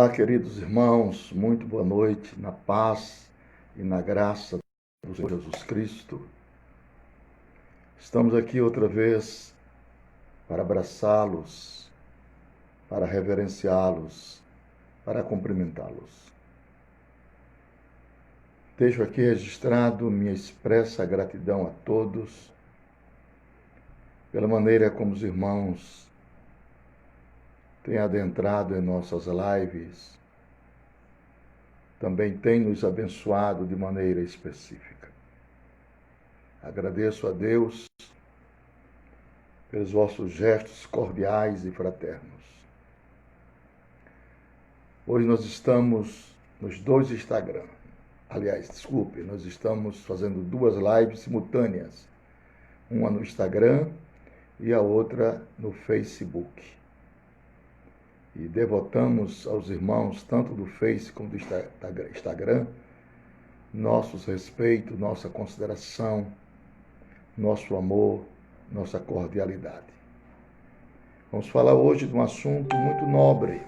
Olá, queridos irmãos, muito boa noite, na paz e na graça do Senhor Jesus Cristo. Estamos aqui outra vez para abraçá-los, para reverenciá-los, para cumprimentá-los. Deixo aqui registrado minha expressa gratidão a todos pela maneira como os irmãos têm adentrado em nossas lives, também têm nos abençoado de maneira específica. Agradeço a Deus pelos vossos gestos cordiais e fraternos. Hoje nós estamos nos dois Instagram. Nós estamos fazendo duas lives simultâneas. Uma no Instagram e a outra no Facebook. E devotamos aos irmãos, tanto do Face como do Instagram, nossos respeitos, nossa consideração, nosso amor, nossa cordialidade. Vamos falar hoje de um assunto muito nobre,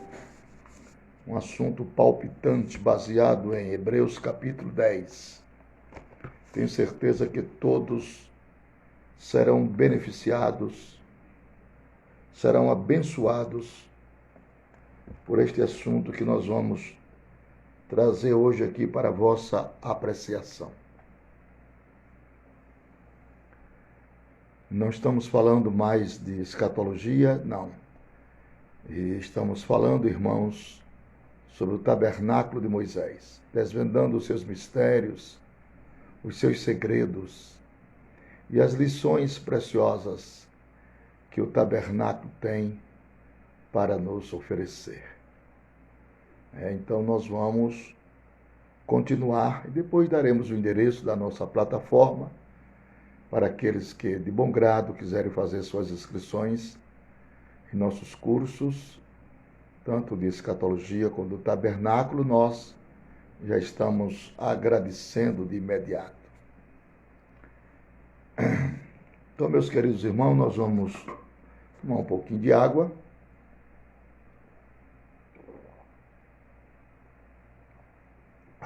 um assunto palpitante, baseado em Hebreus capítulo 10. Tenho certeza que todos serão beneficiados, serão abençoados por este assunto que nós vamos trazer hoje aqui para a vossa apreciação. Não estamos falando mais de escatologia, não. E estamos falando, irmãos, sobre o tabernáculo de Moisés, desvendando os seus mistérios, os seus segredos e as lições preciosas que o tabernáculo tem para nos oferecer. Então nós vamos continuar e depois daremos o endereço da nossa plataforma para aqueles que de bom grado quiserem fazer suas inscrições em nossos cursos, tanto de escatologia como do tabernáculo. Nós já estamos agradecendo de imediato. Então, meus queridos irmãos, nós vamos tomar um pouquinho de água.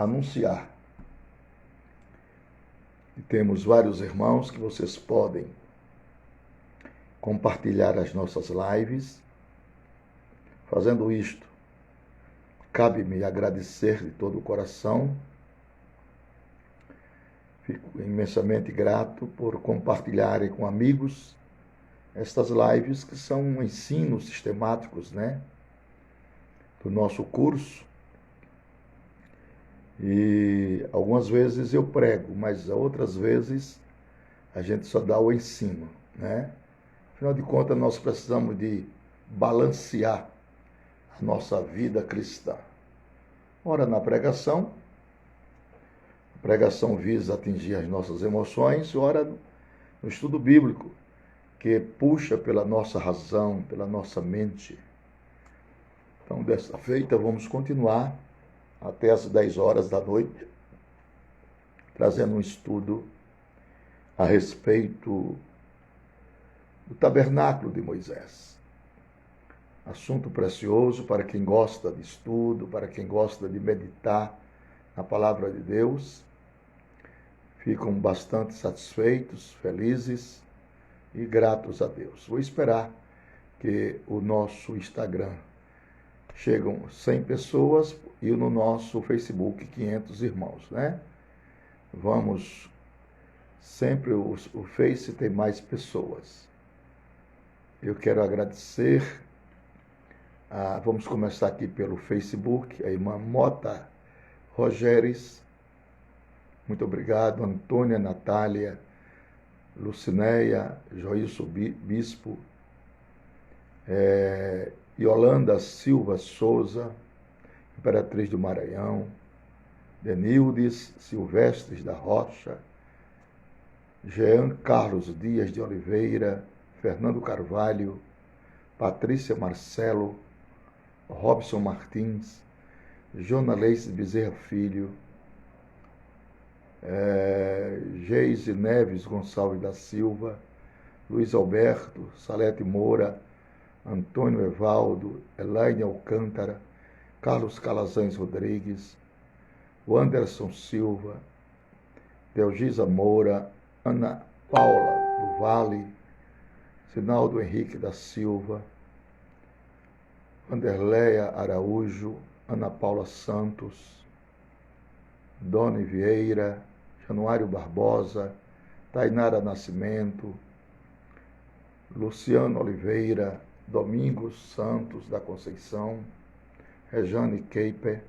Anunciar. E temos vários irmãos que vocês podem compartilhar as nossas lives. Fazendo isto, cabe-me agradecer de todo o coração. Fico imensamente grato por compartilharem com amigos estas lives, que são ensinos sistemáticos, do nosso curso. E algumas vezes eu prego, mas outras vezes a gente só dá o ensino, Afinal de contas, nós precisamos de balancear a nossa vida cristã. Ora, na pregação, a pregação visa atingir as nossas emoções, ora no estudo bíblico, que puxa pela nossa razão, pela nossa mente. Então, dessa feita, vamos continuar até às 10 horas da noite, trazendo um estudo a respeito do tabernáculo de Moisés. Assunto precioso para quem gosta de estudo, para quem gosta de meditar na palavra de Deus. Ficam bastante satisfeitos, felizes e gratos a Deus. Vou esperar que o nosso Instagram chegam 100 pessoas e no nosso Facebook 500 irmãos, Vamos, sempre o Face tem mais pessoas. Eu quero agradecer, vamos começar aqui pelo Facebook, a irmã Mota Rogéries, muito obrigado, Antônia Natália, Lucinéia, Joilson Bispo, Yolanda Silva Souza, Imperatriz do Maranhão, Denildes Silvestres da Rocha, Jean Carlos Dias de Oliveira, Fernando Carvalho, Patrícia Marcelo, Robson Martins, Jonaleice Bezerra Filho, Geise Neves Gonçalves da Silva, Luiz Alberto, Salete Moura, Antônio Evaldo, Elaine Alcântara, Carlos Calazans Rodrigues, Wanderson Silva, Delgisa Moura, Ana Paula do Vale, Sinaldo Henrique da Silva, Vanderleia Araújo, Ana Paula Santos, Doni Vieira, Januário Barbosa, Tainara Nascimento, Luciano Oliveira, Domingos Santos da Conceição, Rejane Keiper,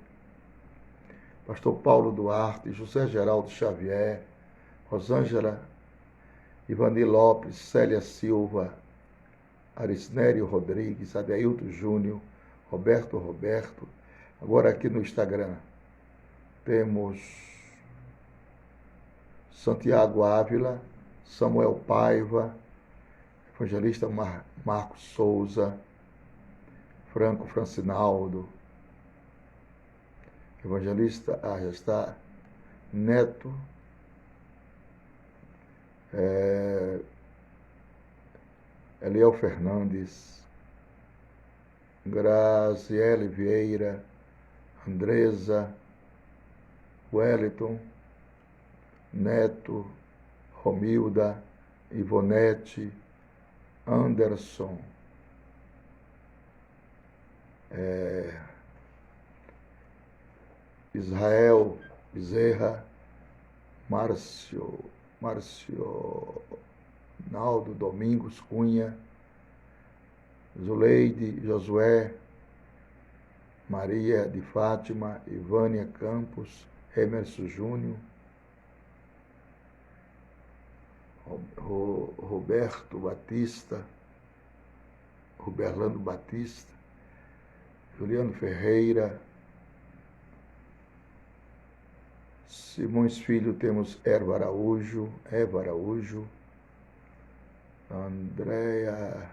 Pastor Paulo Duarte, José Geraldo Xavier, Rosângela Ivani Lopes, Célia Silva, Arisnério Rodrigues, Adeilton Júnior, Roberto. Agora aqui no Instagram temos Santiago Ávila, Samuel Paiva, Evangelista Marcos Souza, Franco Francinaldo, Evangelista, já está, Neto, Eliel Fernandes, Graziele Vieira, Andresa, Wellington, Neto, Romilda, Ivonete, Anderson, Israel Bezerra, Márcio Naldo Domingos Cunha, Zuleide Josué, Maria de Fátima, Ivânia Campos, Emerson Júnior, Roberto Batista, Roberlando Batista, Juliano Ferreira, Simões Filho, temos Eva Araújo, Andréia,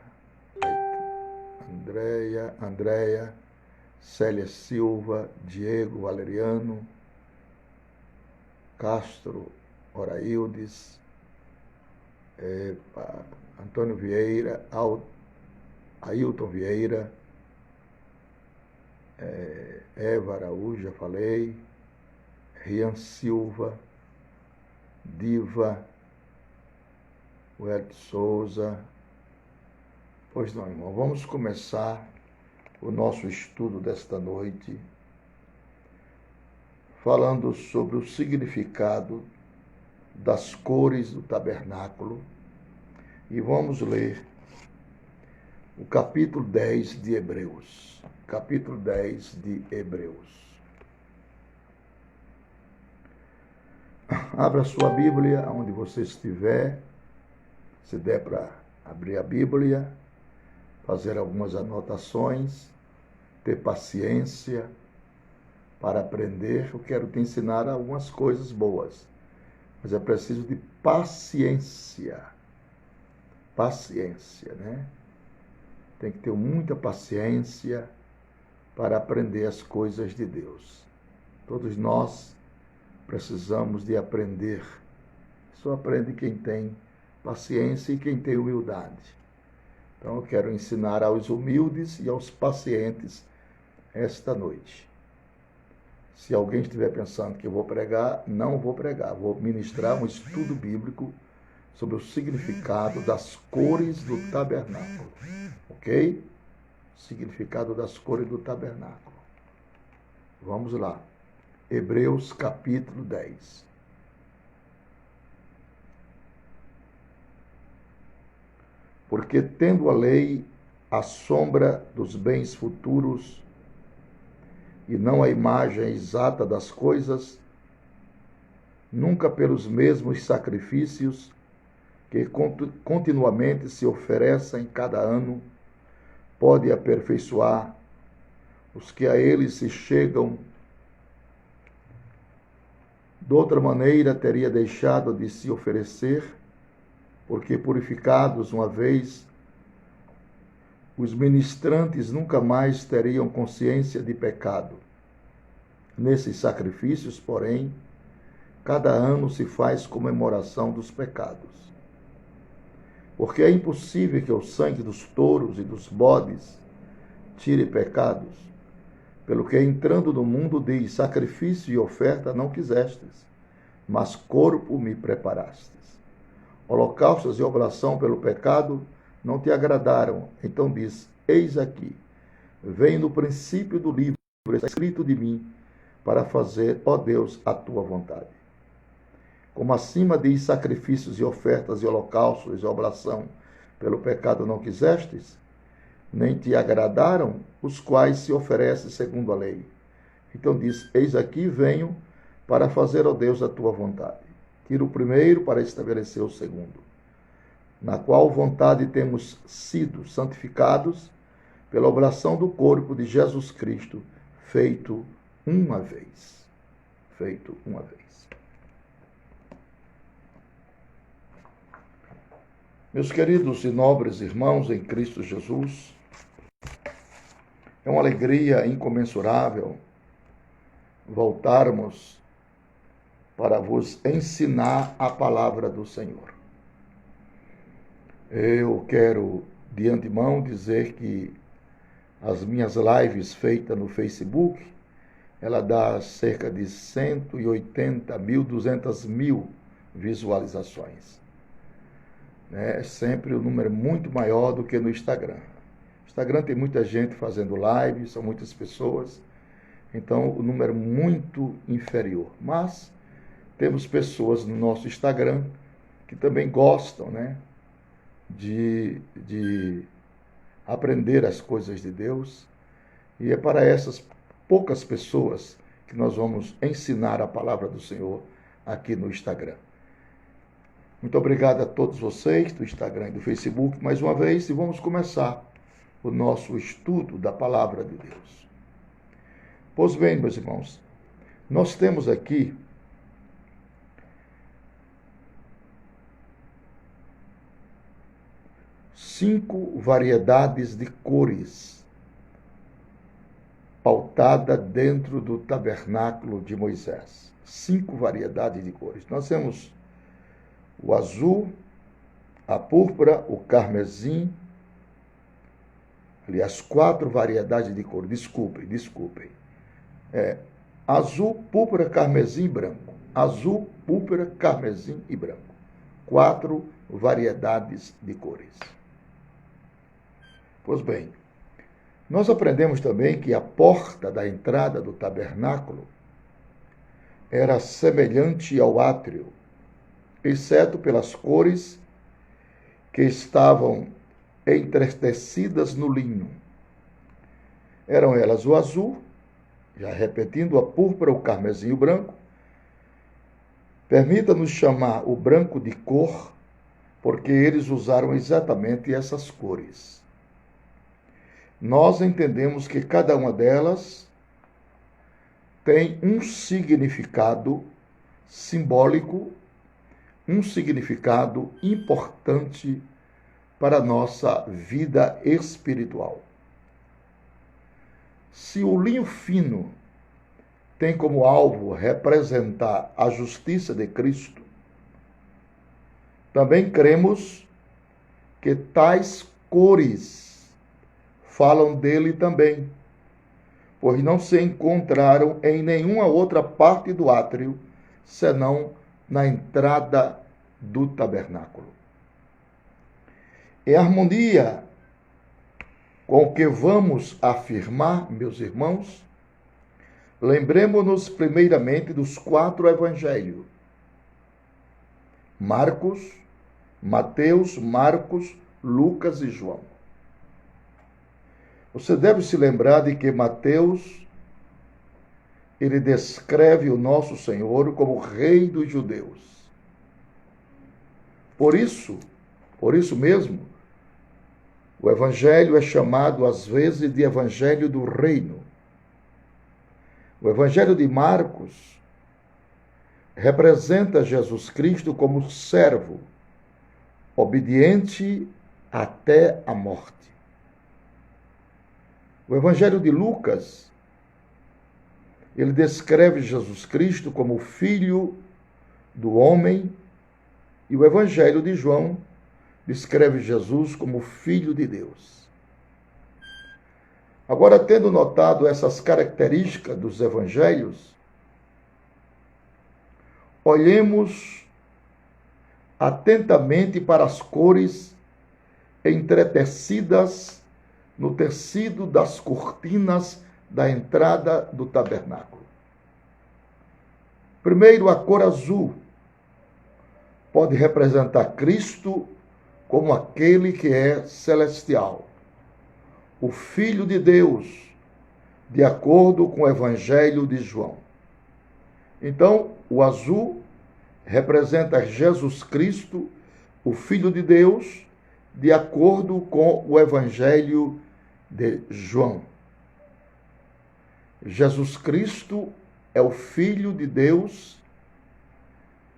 Célia Silva, Diego Valeriano, Castro Oraildes, Antônio Vieira, Ailton Vieira, Eva Araújo, já falei, Rian Silva, Diva, Wellington Souza. Pois não, irmão, vamos começar o nosso estudo desta noite falando sobre o significado das cores do tabernáculo e vamos ler o capítulo 10 de Hebreus. Capítulo 10 de Hebreus. Abra sua Bíblia onde você estiver, se der para abrir a Bíblia, fazer algumas anotações, ter paciência para aprender. Eu quero te ensinar algumas coisas boas, mas é preciso de paciência. Paciência, né? Tem que ter muita paciência para aprender as coisas de Deus. Todos nós precisamos de aprender. Só aprende quem tem paciência e quem tem humildade. Então eu quero ensinar aos humildes e aos pacientes esta noite. Se alguém estiver pensando que eu vou pregar, não vou pregar. Vou ministrar um estudo bíblico sobre o significado das cores do tabernáculo. Ok? Significado das cores do tabernáculo. Vamos lá. Hebreus capítulo 10. Porque tendo a lei a sombra dos bens futuros e não a imagem exata das coisas, nunca pelos mesmos sacrifícios que continuamente se oferecem cada ano, pode aperfeiçoar os que a ele se chegam. De outra maneira, teria deixado de se oferecer, porque purificados uma vez, os ministrantes nunca mais teriam consciência de pecado. Nesses sacrifícios, porém, cada ano se faz comemoração dos pecados. Porque é impossível que o sangue dos touros e dos bodes tire pecados, Pelo que entrando no mundo diz, sacrifício e oferta não quisestes, mas corpo me preparastes. Holocaustos e oblação pelo pecado não te agradaram. Então diz, eis aqui, vem no princípio do livro, está escrito de mim, para fazer, ó Deus, a tua vontade. Como acima diz, sacrifícios e ofertas e holocaustos e oblação pelo pecado não quisestes, nem te agradaram, os quais se oferecem segundo a lei. Então diz, eis aqui venho para fazer, ó Deus, a tua vontade. Tira o primeiro para estabelecer o segundo, na qual vontade temos sido santificados pela oblação do corpo de Jesus Cristo, feito uma vez. Feito uma vez. Meus queridos e nobres irmãos em Cristo Jesus, é uma alegria incomensurável voltarmos para vos ensinar a palavra do Senhor. Eu quero, de antemão, dizer que as minhas lives feitas no Facebook, ela dá cerca de 180.000, 200.000 visualizações. É sempre um número muito maior do que no Instagram. No Instagram tem muita gente fazendo live, são muitas pessoas, então o número é muito inferior. Mas temos pessoas no nosso Instagram que também gostam, né, de aprender as coisas de Deus. E é para essas poucas pessoas que nós vamos ensinar a palavra do Senhor aqui no Instagram. Muito obrigado a todos vocês do Instagram e do Facebook mais uma vez, e vamos começar o nosso estudo da palavra de Deus. Pois bem, meus irmãos, nós temos aqui cinco variedades de cores pautada dentro do tabernáculo de Moisés. 5 variedades de cores. Nós temos o azul, a púrpura, o carmesim, aliás, 4 variedades de cor. Desculpem. Azul, púrpura, carmesim e branco. Azul, púrpura, carmesim e branco. 4 variedades de cores. Pois bem, nós aprendemos também que a porta da entrada do tabernáculo era semelhante ao átrio, exceto pelas cores que estavam entretecidas no linho. Eram elas o azul, já repetindo, a púrpura, o carmesim e o branco. Permita-nos chamar o branco de cor, porque eles usaram exatamente essas cores. Nós entendemos que cada uma delas tem um significado simbólico, um significado importante para a nossa vida espiritual. Se o linho fino tem como alvo representar a justiça de Cristo, também cremos que tais cores falam dele também, pois não se encontraram em nenhuma outra parte do átrio, senão na entrada do tabernáculo. Em harmonia com o que vamos afirmar, meus irmãos, lembremos-nos primeiramente dos 4 evangelhos: Marcos, Mateus, Marcos, Lucas e João. Você deve se lembrar de que Mateus, ele descreve o nosso Senhor como Rei dos Judeus. Por isso mesmo, o Evangelho é chamado às vezes de Evangelho do Reino. O Evangelho de Marcos representa Jesus Cristo como servo, obediente até a morte. O Evangelho de Lucas, ele descreve Jesus Cristo como filho do homem, e o Evangelho de João descreve Jesus como filho de Deus. Agora, tendo notado essas características dos evangelhos, olhemos atentamente para as cores entretecidas no tecido das cortinas da entrada do tabernáculo. Primeiro, a cor azul pode representar Cristo como aquele que é celestial, o Filho de Deus, de acordo com o Evangelho de João. Então, o azul representa Jesus Cristo, o Filho de Deus, de acordo com o Evangelho de João. Jesus Cristo é o Filho de Deus,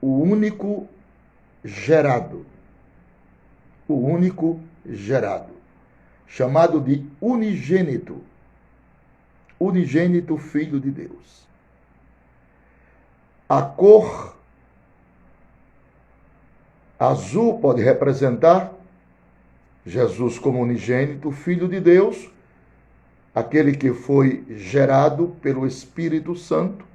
o único gerado, chamado de unigênito Filho de Deus. A cor azul pode representar Jesus como unigênito, Filho de Deus, aquele que foi gerado pelo Espírito Santo.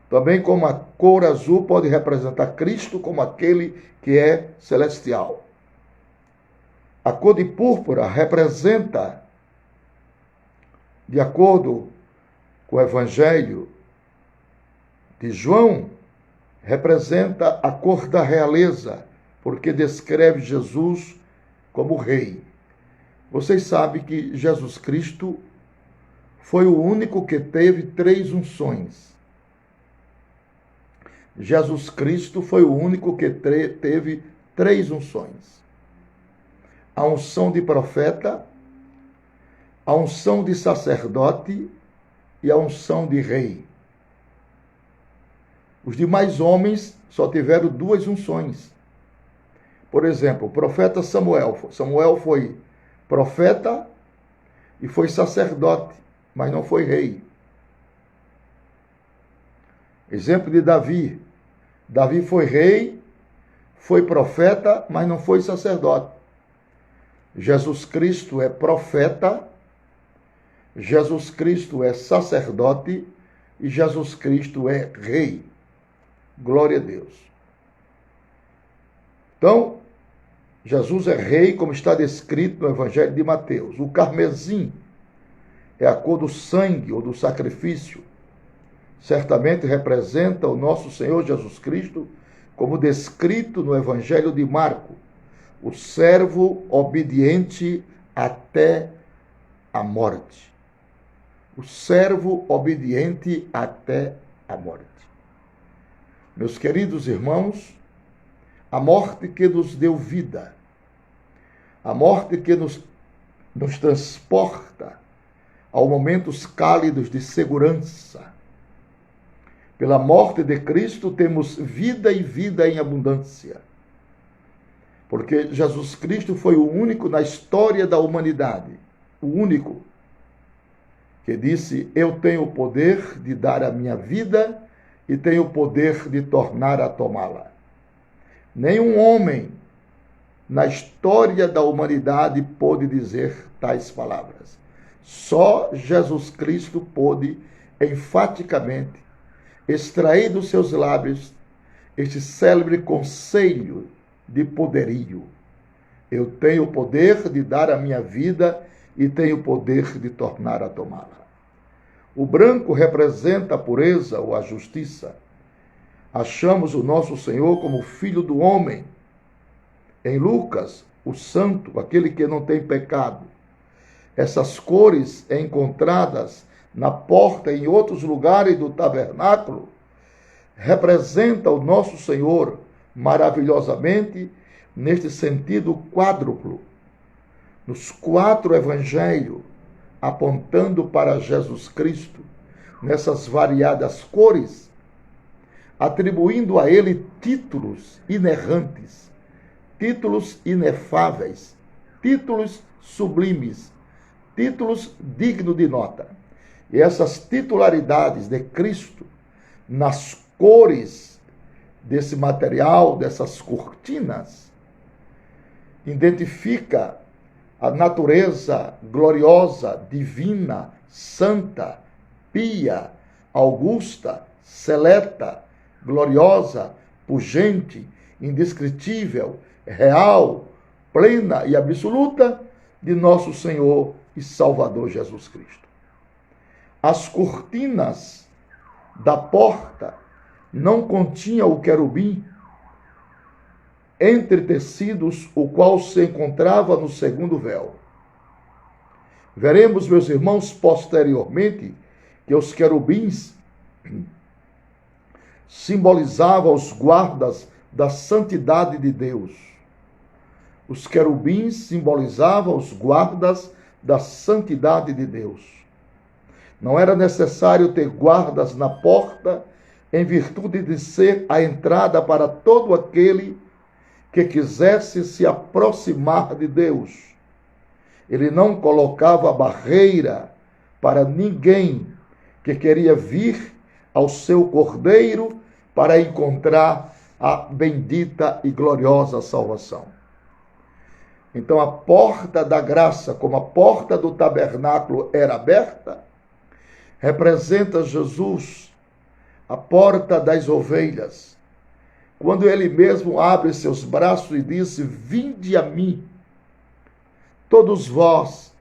Também como a cor azul pode representar Cristo como aquele que é celestial. A cor de púrpura representa, de acordo com o Evangelho de João, representa a cor da realeza, porque descreve Jesus como rei. Vocês sabem que Jesus Cristo foi o único que teve 3 unções. Jesus Cristo foi o único que teve 3 unções. A unção de profeta, a unção de sacerdote e a unção de rei. Os demais homens só tiveram 2 unções. Por exemplo, o profeta Samuel. Samuel foi profeta e foi sacerdote, mas não foi rei. Exemplo de Davi. Davi foi rei, foi profeta, mas não foi sacerdote. Jesus Cristo é profeta, Jesus Cristo é sacerdote e Jesus Cristo é rei. Glória a Deus. Então, Jesus é rei, como está descrito no Evangelho de Mateus. O carmesim é a cor do sangue ou do sacrifício. Certamente representa o nosso Senhor Jesus Cristo, como descrito no Evangelho de Marcos, o servo obediente até a morte. O servo obediente até a morte. Meus queridos irmãos, a morte que nos deu vida, a morte que nos transporta aos momentos cálidos de segurança. Pela morte de Cristo temos vida e vida em abundância. Porque Jesus Cristo foi o único na história da humanidade, o único, que disse: eu tenho o poder de dar a minha vida e tenho o poder de tornar a tomá-la. Nenhum homem na história da humanidade pôde dizer tais palavras. Só Jesus Cristo pôde enfaticamente extrair dos seus lábios este célebre conselho de poderio. Eu tenho o poder de dar a minha vida e tenho o poder de tornar a tomá-la. O branco representa a pureza ou a justiça. Achamos o nosso Senhor como Filho do homem. Em Lucas, o santo, aquele que não tem pecado. Essas cores encontradas na porta e em outros lugares do tabernáculo representam o nosso Senhor maravilhosamente neste sentido quádruplo. Nos 4 evangelhos, apontando para Jesus Cristo, nessas variadas cores, atribuindo a ele títulos inerrantes, títulos inefáveis, títulos sublimes, títulos dignos de nota. E essas titularidades de Cristo, nas cores desse material, dessas cortinas, identifica a natureza gloriosa, divina, santa, pia, augusta, seleta, gloriosa, pungente, indescritível, real, plena e absoluta de nosso Senhor e Salvador Jesus Cristo. As cortinas da porta não continham o querubim entre tecidos, o qual se encontrava no segundo véu. Veremos, meus irmãos, posteriormente, que os querubins simbolizavam os guardas da santidade de Deus. Os querubins simbolizavam os guardas da santidade de Deus. Não era necessário ter guardas na porta, em virtude de ser a entrada para todo aquele que quisesse se aproximar de Deus. Ele não colocava barreira para ninguém que queria vir ao seu Cordeiro para encontrar a bendita e gloriosa salvação. Então a porta da graça, como a porta do tabernáculo era aberta, representa Jesus, a porta das ovelhas, quando ele mesmo abre seus braços e diz: vinde a mim, todos vós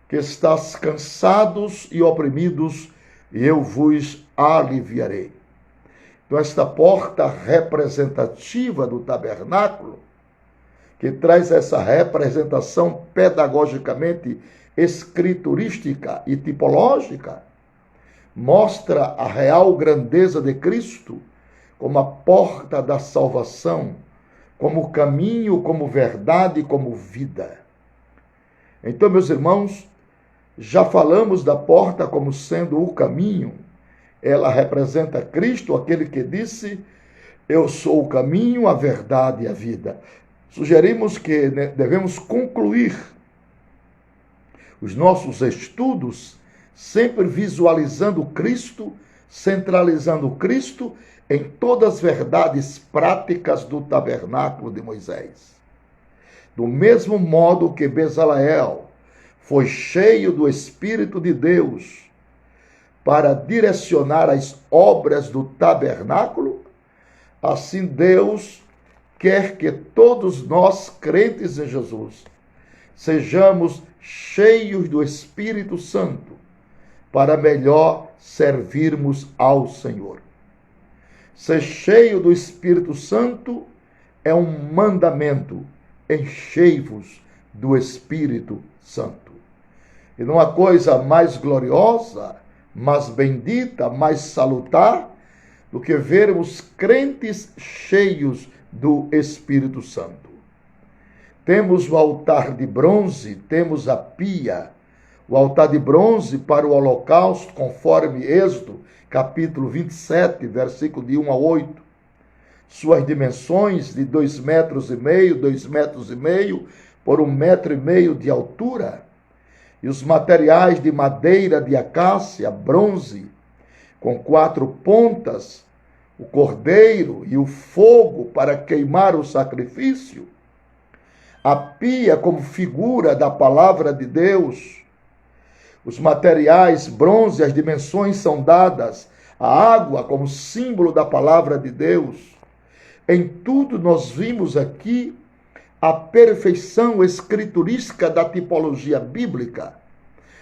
que estáis cansados e oprimidos, e eu vos aliviarei. Então esta porta representativa do tabernáculo, que traz essa representação pedagogicamente escriturística e tipológica, mostra a real grandeza de Cristo como a porta da salvação, como caminho, como verdade, como vida. Então, meus irmãos, já falamos da porta como sendo o caminho. Ela representa Cristo, aquele que disse: eu sou o caminho, a verdade e a vida. Sugerimos que devemos concluir os nossos estudos sempre visualizando Cristo, centralizando Cristo em todas as verdades práticas do tabernáculo de Moisés. Do mesmo modo que Bezaleel foi cheio do Espírito de Deus para direcionar as obras do tabernáculo, assim Deus quer que todos nós, crentes em Jesus, sejamos cheios do Espírito Santo para melhor servirmos ao Senhor. Ser cheio do Espírito Santo é um mandamento: enchei-vos do Espírito Santo. E não há coisa mais gloriosa, mais bendita, mais salutar do que vermos crentes cheios do Espírito Santo. Temos o altar de bronze, temos a pia, o altar de bronze para o holocausto, conforme Êxodo, capítulo 27, versículo de 1 a 8. Suas dimensões de 2,5 metros, 2,5 metros por 1,5 metro de altura. E os materiais de madeira de acácia, bronze, com 4 pontas, o cordeiro e o fogo para queimar o sacrifício. A pia como figura da palavra de Deus. Os materiais, bronze, as dimensões são dadas. A água como símbolo da palavra de Deus. Em tudo nós vimos aqui a perfeição escriturística da tipologia bíblica,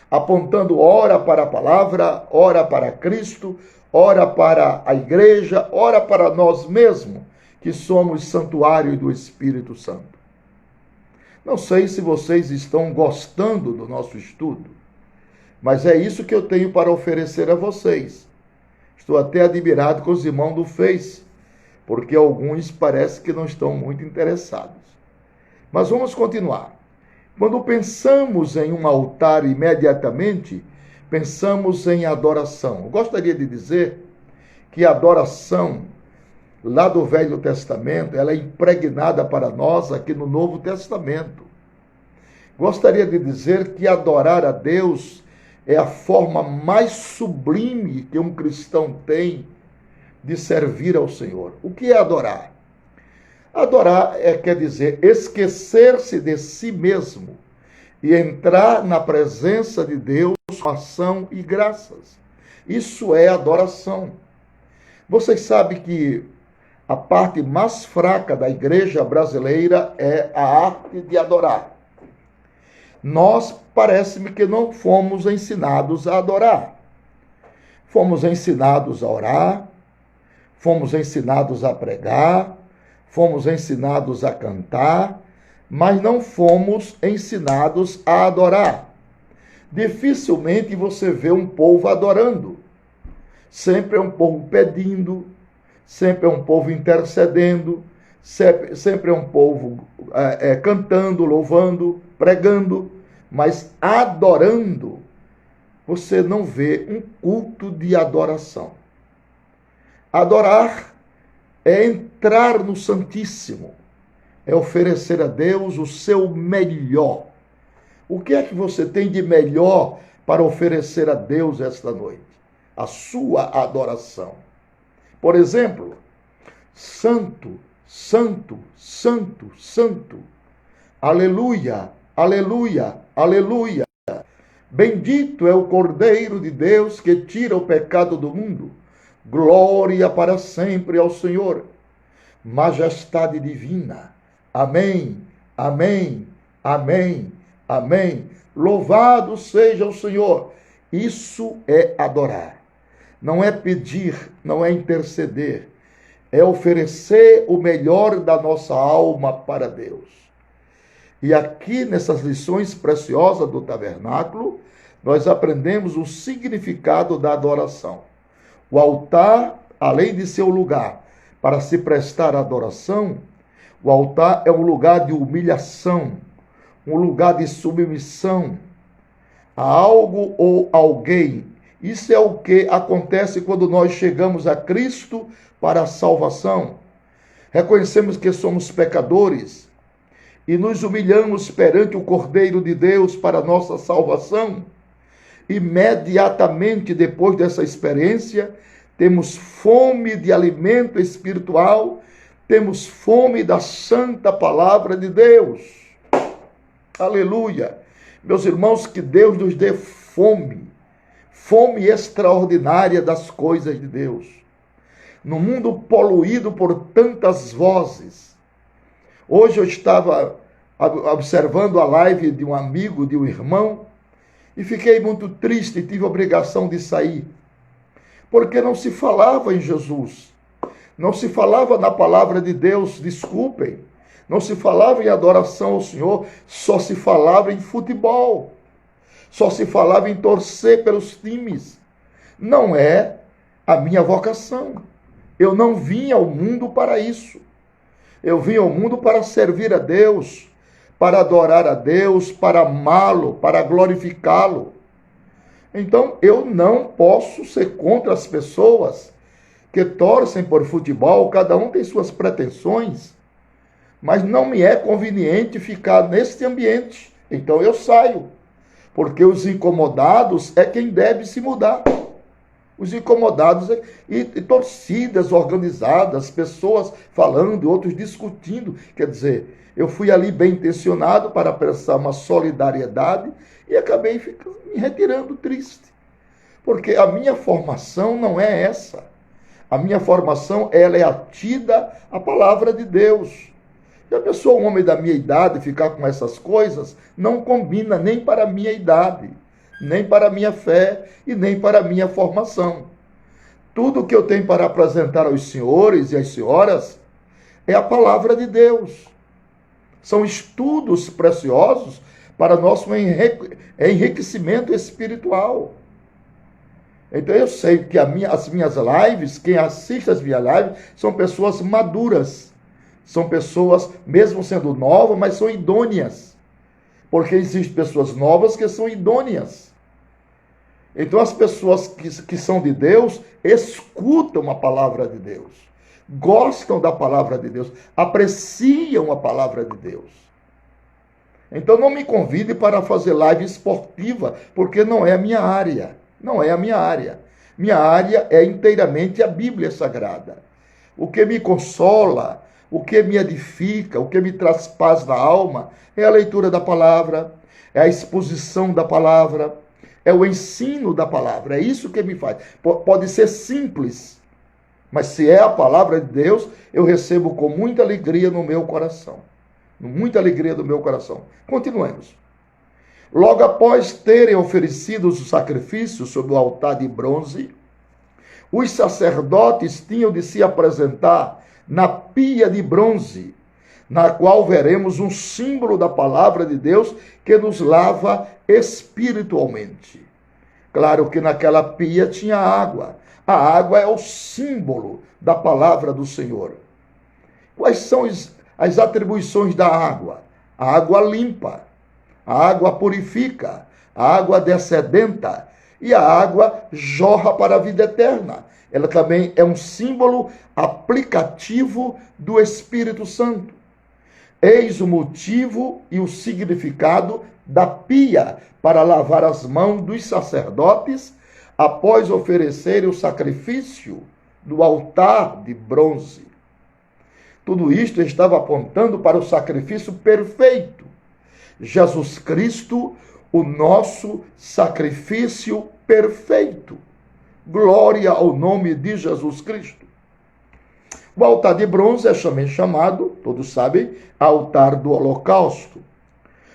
apontando ora para a palavra, ora para Cristo, ora para a igreja, ora para nós mesmos, que somos santuário do Espírito Santo. Não sei se vocês estão gostando do nosso estudo, mas é isso que eu tenho para oferecer a vocês. Estou até admirado com os irmãos do Face, porque alguns parece que não estão muito interessados. Mas vamos continuar. Quando pensamos em um altar, imediatamente pensamos em adoração. Eu gostaria de dizer que a adoração lá do Velho Testamento, ela é impregnada para nós aqui no Novo Testamento. Gostaria de dizer que adorar a Deus é a forma mais sublime que um cristão tem de servir ao Senhor. O que é adorar? Adorar quer dizer esquecer-se de si mesmo, e entrar na presença de Deus com ação e graças. Isso é adoração. Vocês sabem que a parte mais fraca da igreja brasileira é a arte de adorar. Nós, parece-me que não fomos ensinados a adorar. Fomos ensinados a orar, fomos ensinados a pregar, fomos ensinados a cantar, mas não fomos ensinados a adorar. Dificilmente você vê um povo adorando. Sempre é um povo pedindo, sempre é um povo intercedendo, sempre é um povo cantando, louvando, pregando, mas adorando. Você não vê um culto de adoração. Adorar é entrar no Santíssimo, é oferecer a Deus o seu melhor. O que é que você tem de melhor para oferecer a Deus esta noite? A sua adoração. Por exemplo, santo, santo, santo, santo. Aleluia, aleluia, aleluia. Bendito é o Cordeiro de Deus que tira o pecado do mundo. Glória para sempre ao Senhor. Majestade divina. Amém, amém, amém, amém. Louvado seja o Senhor. Isso é adorar. Não é pedir, não é interceder. É oferecer o melhor da nossa alma para Deus. E aqui, nessas lições preciosas do tabernáculo, nós aprendemos o significado da adoração. O altar, além de ser o lugar para se prestar adoração, o altar é um lugar de humilhação, um lugar de submissão a algo ou alguém. Isso é o que acontece quando nós chegamos a Cristo para a salvação. Reconhecemos que somos pecadores e nos humilhamos perante o Cordeiro de Deus para a nossa salvação. Imediatamente depois dessa experiência, temos fome de alimento espiritual, temos fome da santa palavra de Deus. Aleluia! Meus irmãos, que Deus nos dê fome, fome extraordinária das coisas de Deus. No mundo poluído por tantas vozes. Hoje eu estava observando a live de um amigo, de um irmão, e fiquei muito triste, tive a obrigação de sair. Porque não se falava em Jesus, não se falava na palavra de Deus, desculpem, não se falava em adoração ao Senhor, só se falava em futebol, só se falava em torcer pelos times. Não é a minha vocação. Eu não vim ao mundo para isso. Eu vim ao mundo para servir a Deus, para adorar a Deus, para amá-lo, para glorificá-lo. Então, eu não posso ser contra as pessoas que torcem por futebol, cada um tem suas pretensões, mas não me é conveniente ficar neste ambiente. Então, eu saio, porque os incomodados é quem deve se mudar. Os incomodados e torcidas organizadas, pessoas falando, outros discutindo. Quer dizer, eu fui ali bem intencionado para prestar uma solidariedade e acabei me retirando triste. Porque a minha formação não é essa. A minha formação, ela é atida à palavra de Deus. Se a pessoa, um homem da minha idade, ficar com essas coisas, não combina nem para a minha idade, nem para a minha fé e nem para a minha formação. Tudo que eu tenho para apresentar aos senhores e às senhoras é a palavra de Deus. São estudos preciosos para nosso enriquecimento espiritual. Então eu sei que as minhas lives, quem assiste às minhas lives, são pessoas maduras. São pessoas, mesmo sendo novas, mas são idôneas. Porque existem pessoas novas que são idôneas. Então as pessoas que são de Deus, escutam a palavra de Deus. Gostam da palavra de Deus. Apreciam a palavra de Deus. Então não me convide para fazer live esportiva, porque não é a minha área. Não é a minha área. Minha área é inteiramente a Bíblia Sagrada. O que me consola, o que me edifica, o que me traz paz na alma, é a leitura da palavra, é a exposição da palavra, é o ensino da palavra. É isso que me faz. Pode ser simples, mas se é a palavra de Deus, eu recebo com muita alegria no meu coração. Muita alegria do meu coração. Continuemos. Logo após terem oferecido os sacrifícios sobre o altar de bronze, os sacerdotes tinham de se apresentar na pia de bronze, na qual veremos um símbolo da palavra de Deus que nos lava espiritualmente. Claro que naquela pia tinha água. A água é o símbolo da palavra do Senhor. Quais são as atribuições da água? A água limpa, a água purifica, a água descedenta e a água jorra para a vida eterna. Ela também é um símbolo aplicativo do Espírito Santo. Eis o motivo e o significado da pia para lavar as mãos dos sacerdotes após oferecerem o sacrifício do altar de bronze. Tudo isto estava apontando para o sacrifício perfeito. Jesus Cristo, o nosso sacrifício perfeito. Glória ao nome de Jesus Cristo. O altar de bronze é também chamado, todos sabem, altar do holocausto.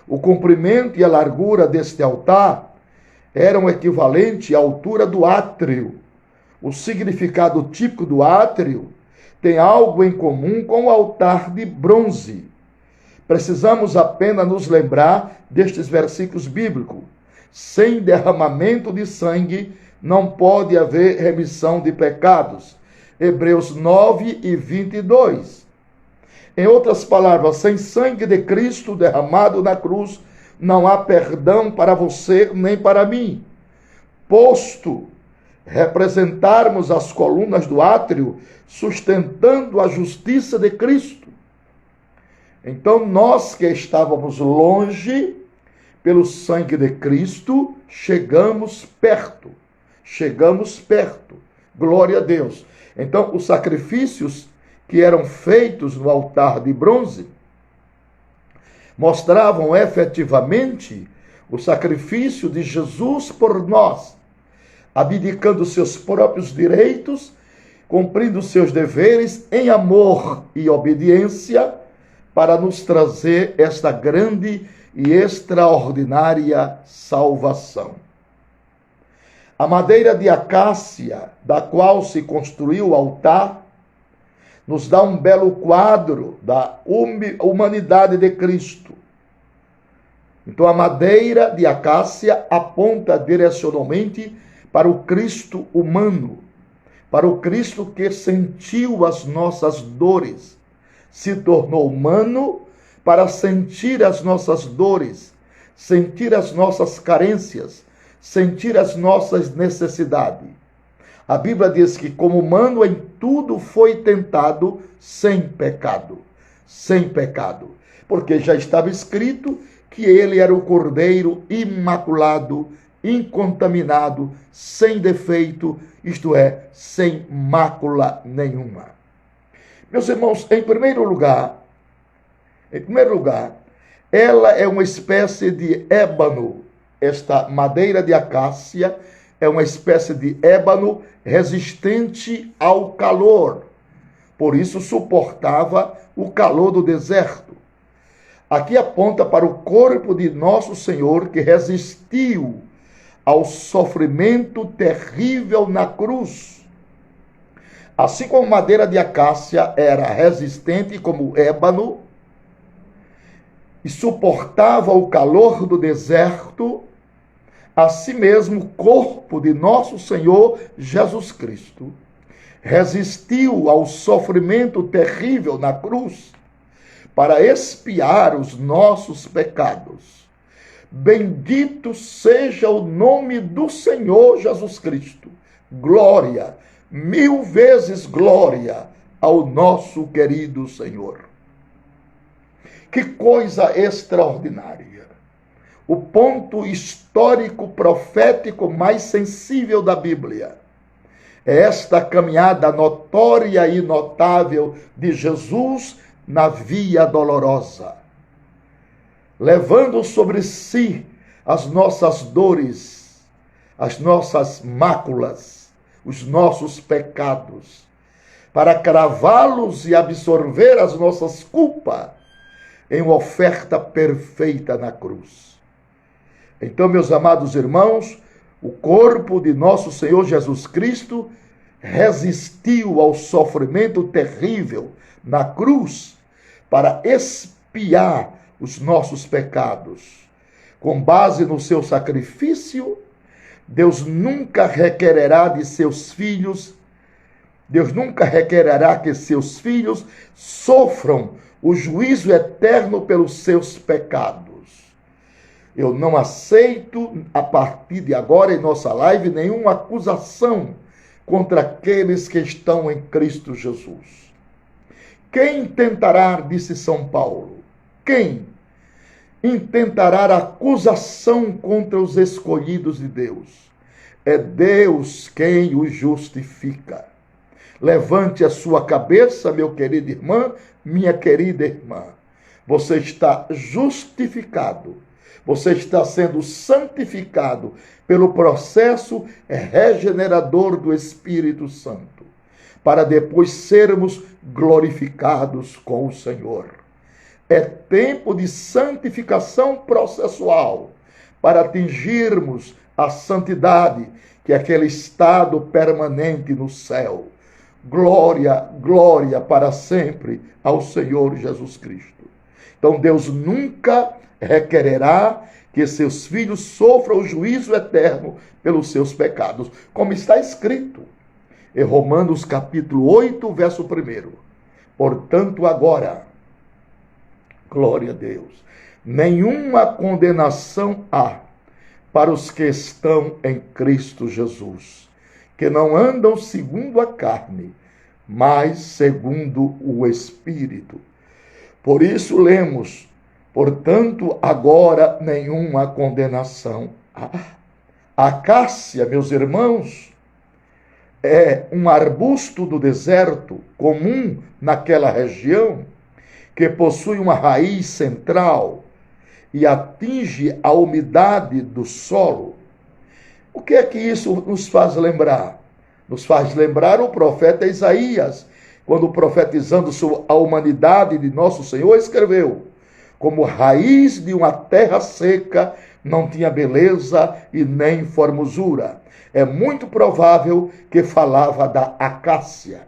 O comprimento e a largura deste altar eram equivalentes à altura do átrio. O significado típico do átrio tem algo em comum com o altar de bronze. Precisamos apenas nos lembrar destes versículos bíblicos. Sem derramamento de sangue não pode haver remissão de pecados. Hebreus 9 e 22. Em outras palavras, sem sangue de Cristo derramado na cruz, não há perdão para você nem para mim. Posto representarmos as colunas do átrio, sustentando a justiça de Cristo. Então, nós que estávamos longe, pelo sangue de Cristo, chegamos perto. Chegamos perto. Glória a Deus. Então, os sacrifícios que eram feitos no altar de bronze mostravam efetivamente o sacrifício de Jesus por nós, abdicando seus próprios direitos, cumprindo seus deveres em amor e obediência, para nos trazer esta grande e extraordinária salvação. A madeira de acácia, da qual se construiu o altar, nos dá um belo quadro da humanidade de Cristo. Então, a madeira de acácia aponta direcionalmente para o Cristo humano, para o Cristo que sentiu as nossas dores, se tornou humano para sentir as nossas dores, sentir as nossas carências, sentir as nossas necessidades. A Bíblia diz que, como humano, em tudo foi tentado sem pecado. Sem pecado. Porque já estava escrito que ele era o Cordeiro imaculado, incontaminado, sem defeito, isto é, sem mácula nenhuma. Meus irmãos, em primeiro lugar, ela é uma espécie de ébano. Esta madeira de acácia é uma espécie de ébano resistente ao calor. Por isso suportava o calor do deserto. Aqui aponta para o corpo de nosso Senhor, que resistiu ao sofrimento terrível na cruz. Assim como madeira de acácia era resistente como ébano e suportava o calor do deserto, assim mesmo o corpo de nosso Senhor Jesus Cristo resistiu ao sofrimento terrível na cruz para expiar os nossos pecados. Bendito seja o nome do Senhor Jesus Cristo. Glória, 1000 vezes glória ao nosso querido Senhor. Que coisa extraordinária! O ponto histórico profético mais sensível da Bíblia é esta caminhada notória e notável de Jesus na via dolorosa. levando sobre si as nossas dores, as nossas máculas, os nossos pecados, para cravá-los e absorver as nossas culpas em uma oferta perfeita na cruz. Então, meus amados irmãos, o corpo de nosso Senhor Jesus Cristo resistiu ao sofrimento terrível na cruz para expiar os nossos pecados. Com base no seu sacrifício, Deus nunca requererá de seus filhos, Deus nunca requererá que seus filhos sofram o juízo eterno pelos seus pecados. Eu não aceito, a partir de agora, em nossa live, nenhuma acusação contra aqueles que estão em Cristo Jesus. Quem intentará, disse São Paulo, quem intentará acusação contra os escolhidos de Deus? É Deus quem os justifica. Levante a sua cabeça, meu querido irmão, minha querida irmã. Você está justificado. Você está sendo santificado pelo processo regenerador do Espírito Santo, para depois sermos glorificados com o Senhor. É tempo de santificação processual, para atingirmos a santidade, que é aquele estado permanente no céu. Glória, glória para sempre ao Senhor Jesus Cristo. Então Deus nunca requererá que seus filhos sofram o juízo eterno pelos seus pecados, como está escrito em Romanos capítulo 8, verso 1. Portanto, agora, glória a Deus, nenhuma condenação há para os que estão em Cristo Jesus, que não andam segundo a carne, mas segundo o Espírito. Por isso lemos: portanto, agora nenhuma condenação há. A acácia, meus irmãos, é um arbusto do deserto comum naquela região, que possui uma raiz central e atinge a umidade do solo. O que é que isso nos faz lembrar? Nos faz lembrar o profeta Isaías, quando profetizando sobre a humanidade de nosso Senhor, escreveu: como raiz de uma terra seca, não tinha beleza e nem formosura. É muito provável que falava da acácia.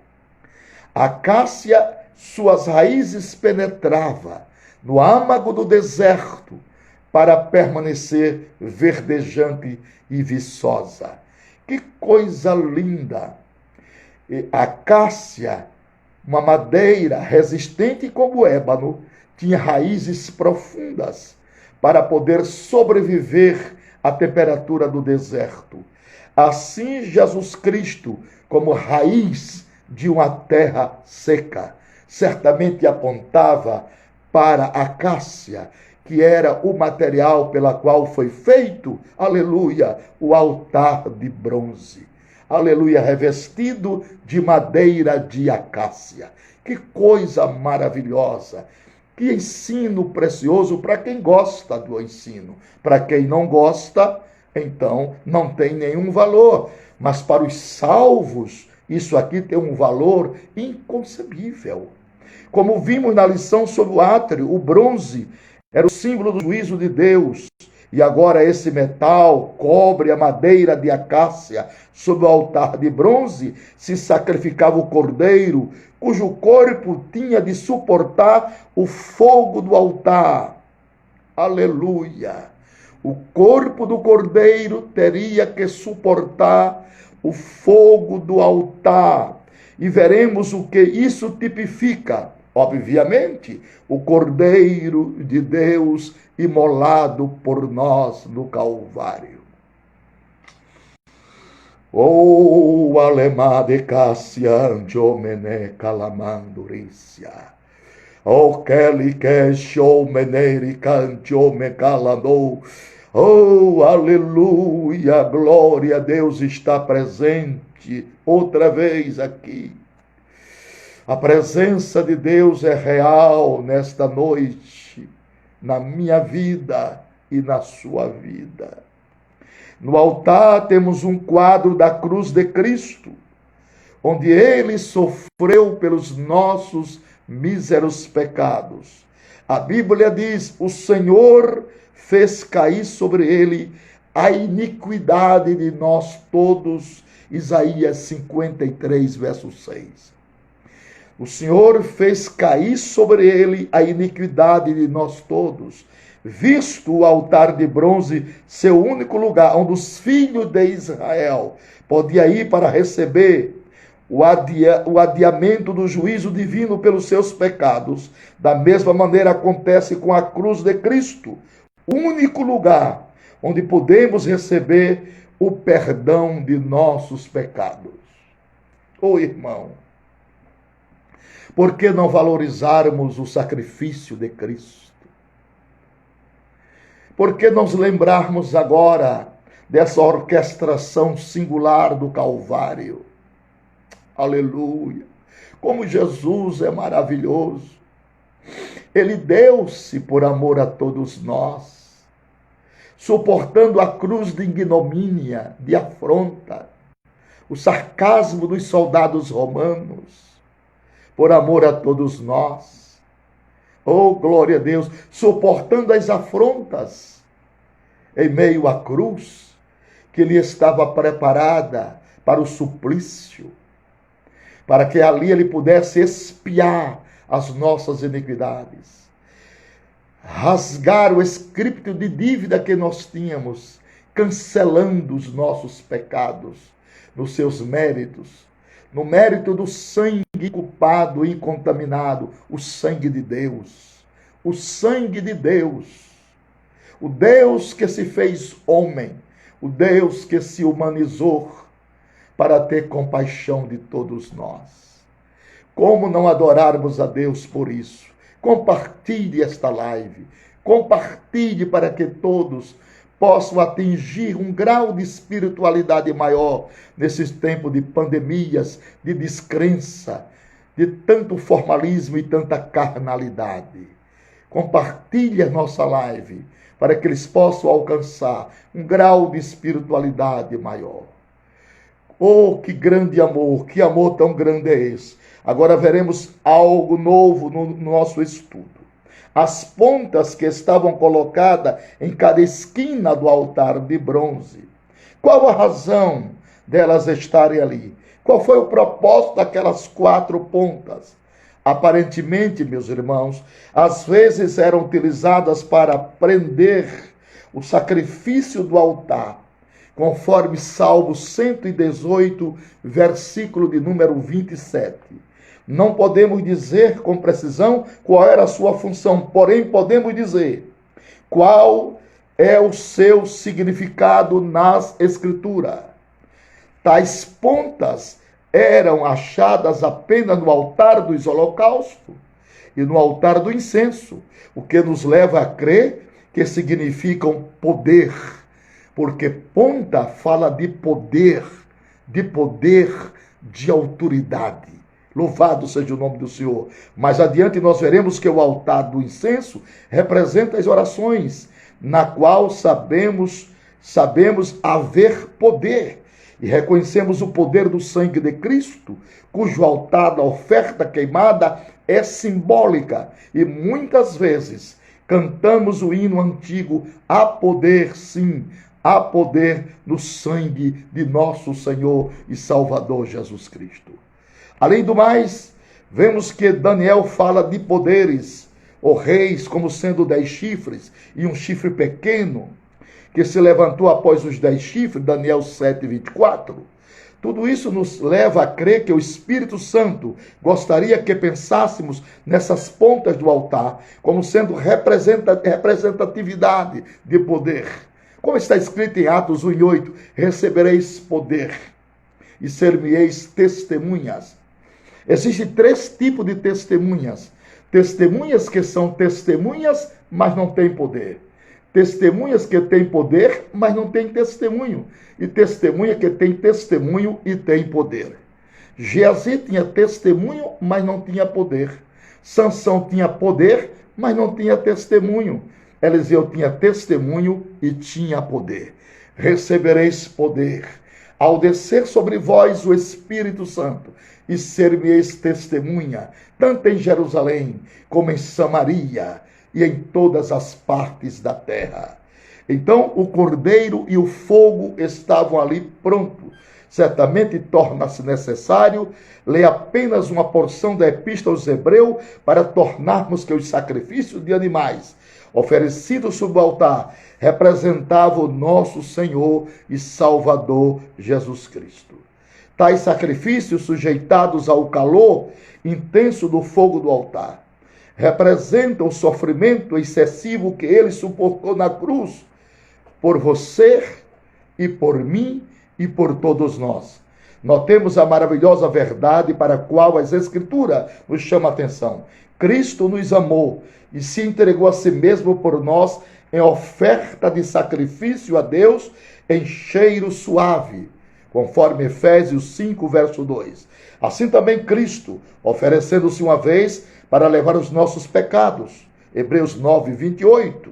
A acácia, suas raízes penetrava no âmago do deserto para permanecer verdejante e viçosa. Que coisa linda! A acácia, uma madeira resistente como o ébano, tinha raízes profundas para poder sobreviver à temperatura do deserto. Assim, Jesus Cristo, como raiz de uma terra seca, certamente apontava para a acácia, que era o material pela qual foi feito, aleluia, o altar de bronze. Aleluia, revestido de madeira de acácia. Que coisa maravilhosa! Que ensino precioso para quem gosta do ensino. Para quem não gosta, então não tem nenhum valor. Mas para os salvos, isso aqui tem um valor inconcebível. Como vimos na lição sobre o átrio, o bronze era o símbolo do juízo de Deus. E agora esse metal, cobre, a madeira de acácia, sobre o altar de bronze, se sacrificava o cordeiro, cujo corpo tinha de suportar o fogo do altar. Aleluia! O corpo do cordeiro teria que suportar o fogo do altar. E veremos o que isso tipifica. Obviamente, o Cordeiro de Deus imolado por nós no Calvário. Oh, alemã de Cássia, antiomene calamandurícia. Oh, kelly que showmeneri cantiome calandou. Oh, aleluia, glória a Deus está presente outra vez aqui. A presença de Deus é real nesta noite. na minha vida e na sua vida. No altar temos um quadro da cruz de Cristo, onde ele sofreu pelos nossos míseros pecados. A Bíblia diz: o Senhor fez cair sobre ele a iniquidade de nós todos. Isaías 53, verso 6. O Senhor fez cair sobre ele a iniquidade de nós todos, visto o altar de bronze, seu único lugar, onde os filhos de Israel podiam ir para receber o adiamento do juízo divino pelos seus pecados. Da mesma maneira acontece com a cruz de Cristo, o único lugar onde podemos receber o perdão de nossos pecados. Irmão, por que não valorizarmos o sacrifício de Cristo? Por que nos lembrarmos agora dessa orquestração singular do Calvário? Aleluia! Como Jesus é maravilhoso! Ele deu-se por amor a todos nós, suportando a cruz de ignomínia, de afronta, o sarcasmo dos soldados romanos, por amor a todos nós. Oh, glória a Deus! Suportando as afrontas em meio à cruz que lhe estava preparada para o suplício, para que ali ele pudesse expiar as nossas iniquidades, rasgar o escrito de dívida que nós tínhamos, cancelando os nossos pecados nos seus méritos, no mérito do sangue culpado e incontaminado, o sangue de Deus, o sangue de Deus, o Deus que se fez homem, o Deus que se humanizou para ter compaixão de todos nós. Como não adorarmos a Deus por isso? Compartilhe esta live, compartilhe para que todos possam atingir um grau de espiritualidade maior nesses tempos de pandemias, de descrença, de tanto formalismo e tanta carnalidade. Compartilhe a nossa live para que eles possam alcançar um grau de espiritualidade maior. Oh, que grande amor, que amor tão grande é esse. Agora veremos algo novo no nosso estudo. As pontas que estavam colocadas em cada esquina do altar de bronze. Qual a razão delas estarem ali? Qual foi o propósito daquelas 4 pontas? Aparentemente, meus irmãos, às vezes eram utilizadas para prender o sacrifício do altar, conforme Salmo 118, versículo de número 27. Não podemos dizer com precisão qual era a sua função, porém podemos dizer qual é o seu significado nas Escrituras. Tais pontas eram achadas apenas no altar dos holocaustos e no altar do incenso, o que nos leva a crer que significam poder, porque ponta fala de poder, de autoridade. Louvado seja o nome do Senhor. Mais adiante nós veremos que o altar do incenso representa as orações, na qual sabemos haver poder, e reconhecemos o poder do sangue de Cristo, cujo altar da oferta queimada é simbólica, e muitas vezes cantamos o hino antigo: há poder, sim, há poder no sangue de nosso Senhor e Salvador Jesus Cristo. Além do mais, vemos que Daniel fala de poderes, ou reis, como sendo 10 chifres e um chifre pequeno, que se levantou após os 10 chifres, Daniel 7, 24. Tudo isso nos leva a crer que o Espírito Santo gostaria que pensássemos nessas pontas do altar como sendo representatividade de poder. Como está escrito em Atos 1:8, recebereis poder e ser-me-eis testemunhas. Existem 3 tipos de testemunhas. Testemunhas que são testemunhas, mas não têm poder. Testemunhas que têm poder, mas não têm testemunho. E testemunha que tem testemunho e tem poder. Geazi tinha testemunho, mas não tinha poder. Sansão tinha poder, mas não tinha testemunho. Eliseu tinha testemunho e tinha poder. Recebereis poder ao descer sobre vós o Espírito Santo, e ser-me-eis testemunha, tanto em Jerusalém, como em Samaria, e em todas as partes da terra. Então o cordeiro e o fogo estavam ali prontos. Certamente torna-se necessário ler apenas uma porção da Epístola aos Hebreus para tornarmos que os sacrifícios de animais oferecidos sob o altar representavam o nosso Senhor e Salvador Jesus Cristo. Tais sacrifícios, sujeitados ao calor intenso do fogo do altar, representam o sofrimento excessivo que ele suportou na cruz por você e por mim e por todos nós. Notemos a maravilhosa verdade para a qual as Escrituras nos chamam a atenção. Cristo nos amou e se entregou a si mesmo por nós em oferta de sacrifício a Deus em cheiro suave, conforme Efésios 5, verso 2. Assim também Cristo, oferecendo-se uma vez para levar os nossos pecados, Hebreus 9, 28.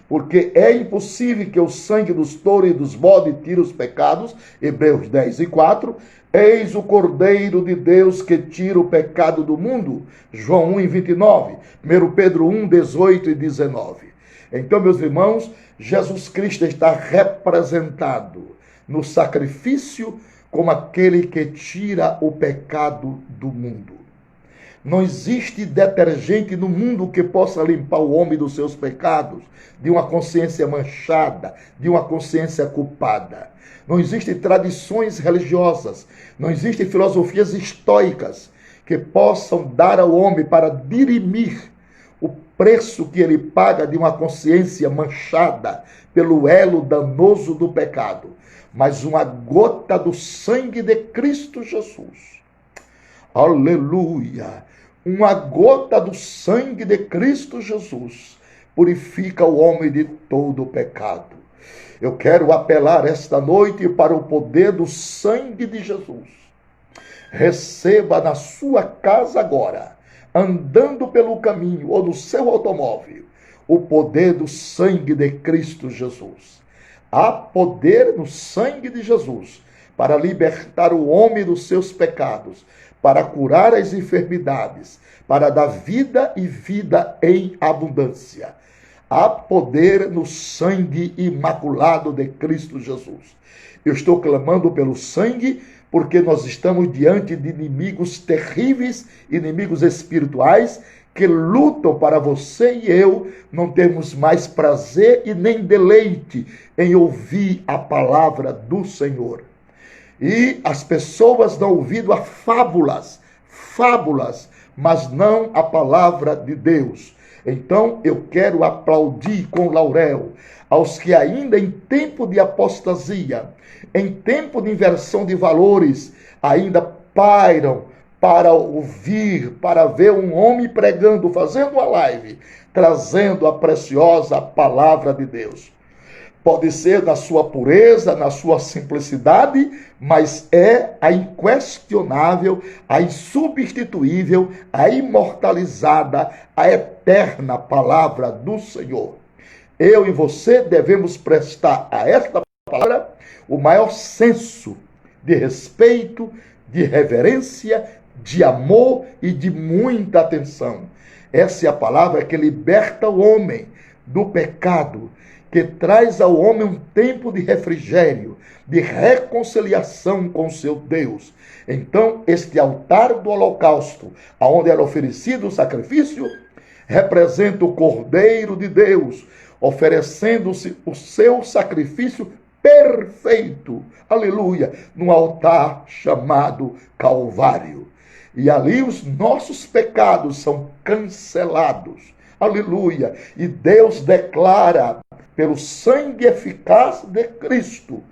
Porque é impossível que o sangue dos touros e dos bodes tire os pecados, Hebreus 10 e 4. Eis o Cordeiro de Deus que tira o pecado do mundo, João 1 e 29, 1 Pedro 1, 18 e 19. Então, meus irmãos, Jesus Cristo está representado no sacrifício como aquele que tira o pecado do mundo. Não existe detergente no mundo que possa limpar o homem dos seus pecados, de uma consciência manchada, de uma consciência culpada. Não existem tradições religiosas, não existem filosofias estoicas que possam dar ao homem para dirimir o preço que ele paga de uma consciência manchada pelo elo danoso do pecado. Mas uma gota do sangue de Cristo Jesus. Aleluia! Uma gota do sangue de Cristo Jesus purifica o homem de todo o pecado. Eu quero apelar esta noite para o poder do sangue de Jesus. Receba na sua casa agora, andando pelo caminho ou no seu automóvel, o poder do sangue de Cristo Jesus. Há poder no sangue de Jesus para libertar o homem dos seus pecados, para curar as enfermidades, para dar vida e vida em abundância. Há poder no sangue imaculado de Cristo Jesus. Eu estou clamando pelo sangue porque nós estamos diante de inimigos terríveis, inimigos espirituais, que lutam para você e eu não termos mais prazer e nem deleite em ouvir a palavra do Senhor. E as pessoas dão ouvido a fábulas, mas não a palavra de Deus. Então eu quero aplaudir com laurel aos que ainda em tempo de apostasia, em tempo de inversão de valores, ainda pairam para ouvir, para ver um homem pregando, fazendo uma live, trazendo a preciosa palavra de Deus. Pode ser na sua pureza, na sua simplicidade, mas é a inquestionável, a insubstituível, a imortalizada, a eterna palavra do Senhor. Eu e você devemos prestar a esta palavra o maior senso de respeito, de reverência, de amor e de muita atenção. Essa é a palavra que liberta o homem do pecado, que traz ao homem um tempo de refrigério, de reconciliação com seu Deus. Então, este altar do holocausto, aonde era oferecido o sacrifício, representa o Cordeiro de Deus, oferecendo-se o seu sacrifício perfeito, aleluia, no altar chamado Calvário. E ali os nossos pecados são cancelados, aleluia, e Deus declara, pelo sangue eficaz de Cristo,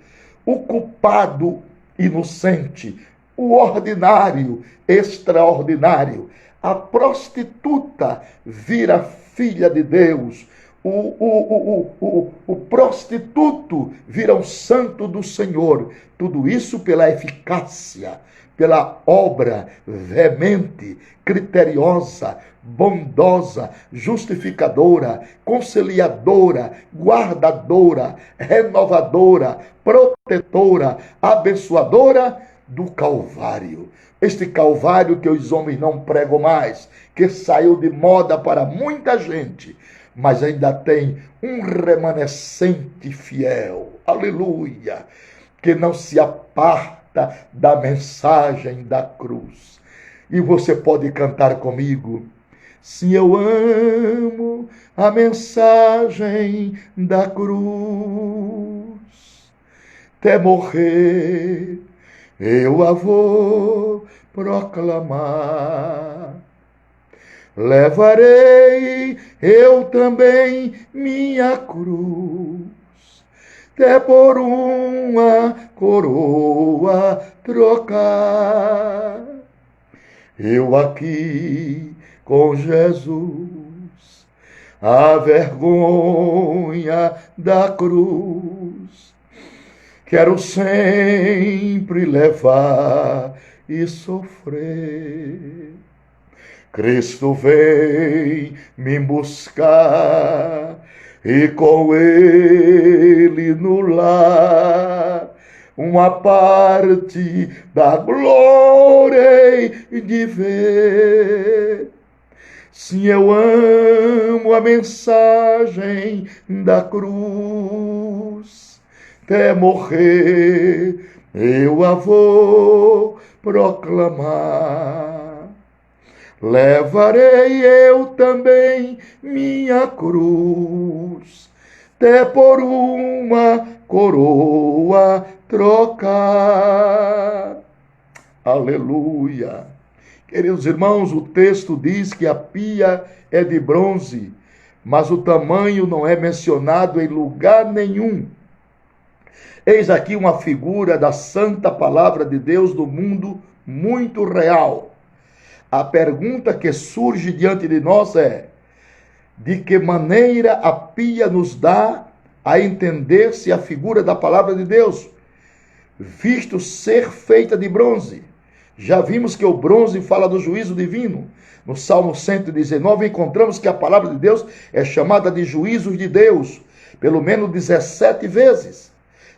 o culpado inocente, o ordinário extraordinário, a prostituta vira filha de Deus, o prostituto vira um santo do Senhor. Tudo isso pela eficácia, pela obra veemente, criteriosa, bondosa, justificadora, conciliadora, guardadora, renovadora, protetora, abençoadora do Calvário. Este Calvário que os homens não pregam mais, que saiu de moda para muita gente, mas ainda tem um remanescente fiel, aleluia, que não se aparta da mensagem da cruz. E você pode cantar comigo: sim, eu amo a mensagem da cruz, até morrer eu a vou proclamar. Levarei eu também minha cruz, até por uma coroa trocar. Eu aqui com Jesus, a vergonha da cruz, quero sempre levar e sofrer. Cristo vem me buscar e com ele no lar uma parte da glória de ver. Sim, eu amo a mensagem da cruz, até morrer eu a vou proclamar. Levarei eu também minha cruz, até por uma coroa trocar. Aleluia. Queridos irmãos, o texto diz que a pia é de bronze, mas o tamanho não é mencionado em lugar nenhum. Eis aqui uma figura da santa palavra de Deus do mundo muito real. A pergunta que surge diante de nós é: de que maneira a pia nos dá a entender-se a figura da palavra de Deus, visto ser feita de bronze? Já vimos que o bronze fala do juízo divino. No Salmo 119 encontramos que a palavra de Deus é chamada de juízos de Deus, pelo menos 17 vezes.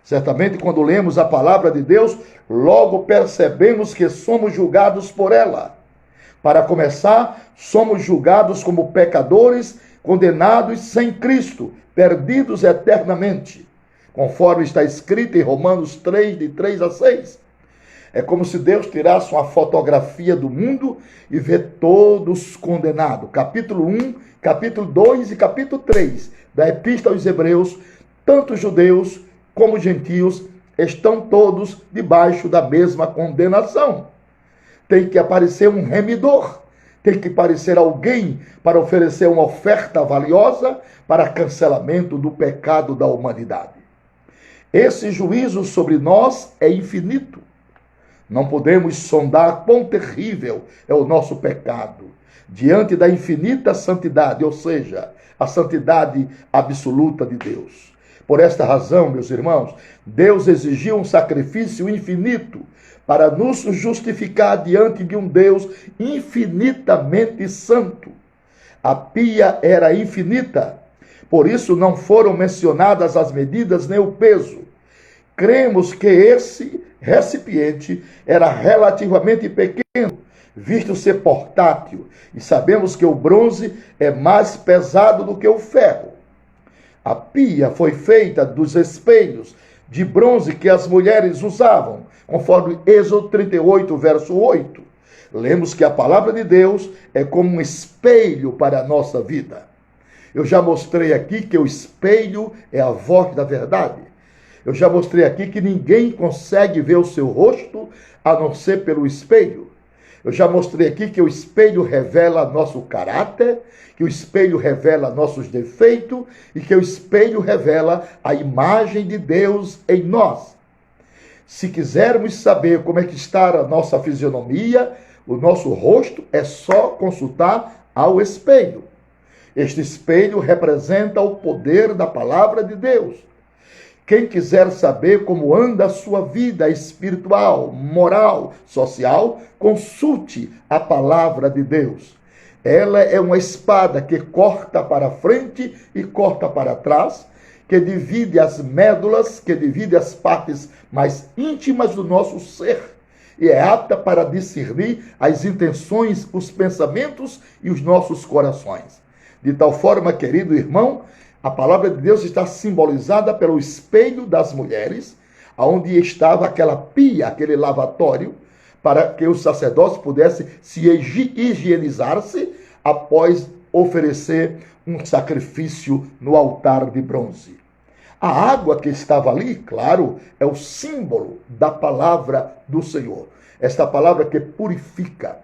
Certamente quando lemos a palavra de Deus, logo percebemos que somos julgados por ela. Para começar, somos julgados como pecadores, condenados sem Cristo, perdidos eternamente, conforme está escrito em Romanos 3, de 3 a 6. É como se Deus tirasse uma fotografia do mundo e vê todos condenados. Capítulo 1, capítulo 2 e capítulo 3 da Epístola aos Hebreus, tanto judeus como gentios estão todos debaixo da mesma condenação. Tem que aparecer um remidor, tem que aparecer alguém para oferecer uma oferta valiosa para cancelamento do pecado da humanidade. Esse juízo sobre nós é infinito. Não podemos sondar quão terrível é o nosso pecado diante da infinita santidade, ou seja, a santidade absoluta de Deus. Por esta razão, meus irmãos, Deus exigiu um sacrifício infinito para nos justificar diante de um Deus infinitamente santo. A pia era infinita, por isso não foram mencionadas as medidas nem o peso. Cremos que esse recipiente era relativamente pequeno, visto ser portátil, e sabemos que o bronze é mais pesado do que o ferro. A pia foi feita dos espelhos de bronze que as mulheres usavam, conforme Êxodo 38, verso 8. Lemos que a palavra de Deus é como um espelho para a nossa vida. Eu já mostrei aqui que o espelho é a voz da verdade. Eu já mostrei aqui que ninguém consegue ver o seu rosto a não ser pelo espelho. Eu já mostrei aqui que o espelho revela nosso caráter, que o espelho revela nossos defeitos e que o espelho revela a imagem de Deus em nós. Se quisermos saber como é que está a nossa fisionomia, o nosso rosto, é só consultar ao espelho. Este espelho representa o poder da palavra de Deus. Quem quiser saber como anda a sua vida espiritual, moral, social, consulte a palavra de Deus. Ela é uma espada que corta para frente e corta para trás, que divide as médulas, que divide as partes mais íntimas do nosso ser, e é apta para discernir as intenções, os pensamentos e os nossos corações. De tal forma, querido irmão, a palavra de Deus está simbolizada pelo espelho das mulheres, onde estava aquela pia, aquele lavatório, para que os sacerdotes pudessem se higienizar-se após oferecer um sacrifício no altar de bronze. A água que estava ali, claro, é o símbolo da palavra do Senhor. Esta palavra que purifica,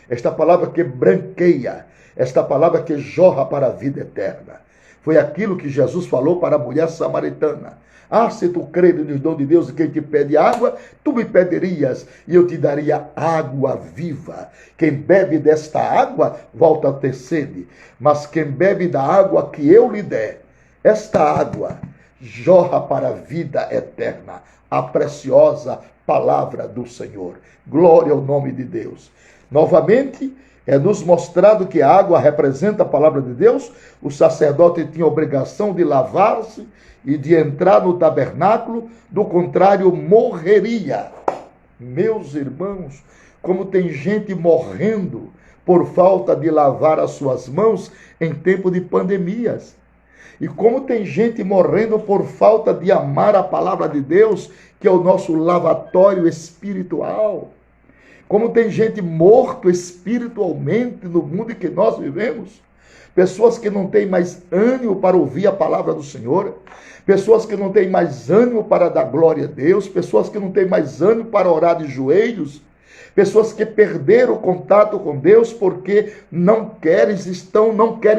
esta palavra que branqueia, esta palavra que jorra para a vida eterna. Foi aquilo que Jesus falou para a mulher samaritana. Ah, se tu creres no dom de Deus e quem te pede água, tu me pedirias e eu te daria água viva. Quem bebe desta água volta a ter sede, mas quem bebe da água que eu lhe der, esta água jorra para a vida eterna, a preciosa palavra do Senhor. Glória ao nome de Deus. Novamente, é nos mostrado que a água representa a palavra de Deus. O sacerdote tinha obrigação de lavar-se e de entrar no tabernáculo, do contrário, morreria. Meus irmãos, como tem gente morrendo por falta de lavar as suas mãos em tempo de pandemias. E como tem gente morrendo por falta de amar a palavra de Deus, que é o nosso lavatório espiritual. Como tem gente morto espiritualmente no mundo em que nós vivemos. Pessoas que não têm mais ânimo para ouvir a palavra do Senhor. Pessoas que não têm mais ânimo para dar glória a Deus. Pessoas que não têm mais ânimo para orar de joelhos. Pessoas que perderam o contato com Deus porque não querem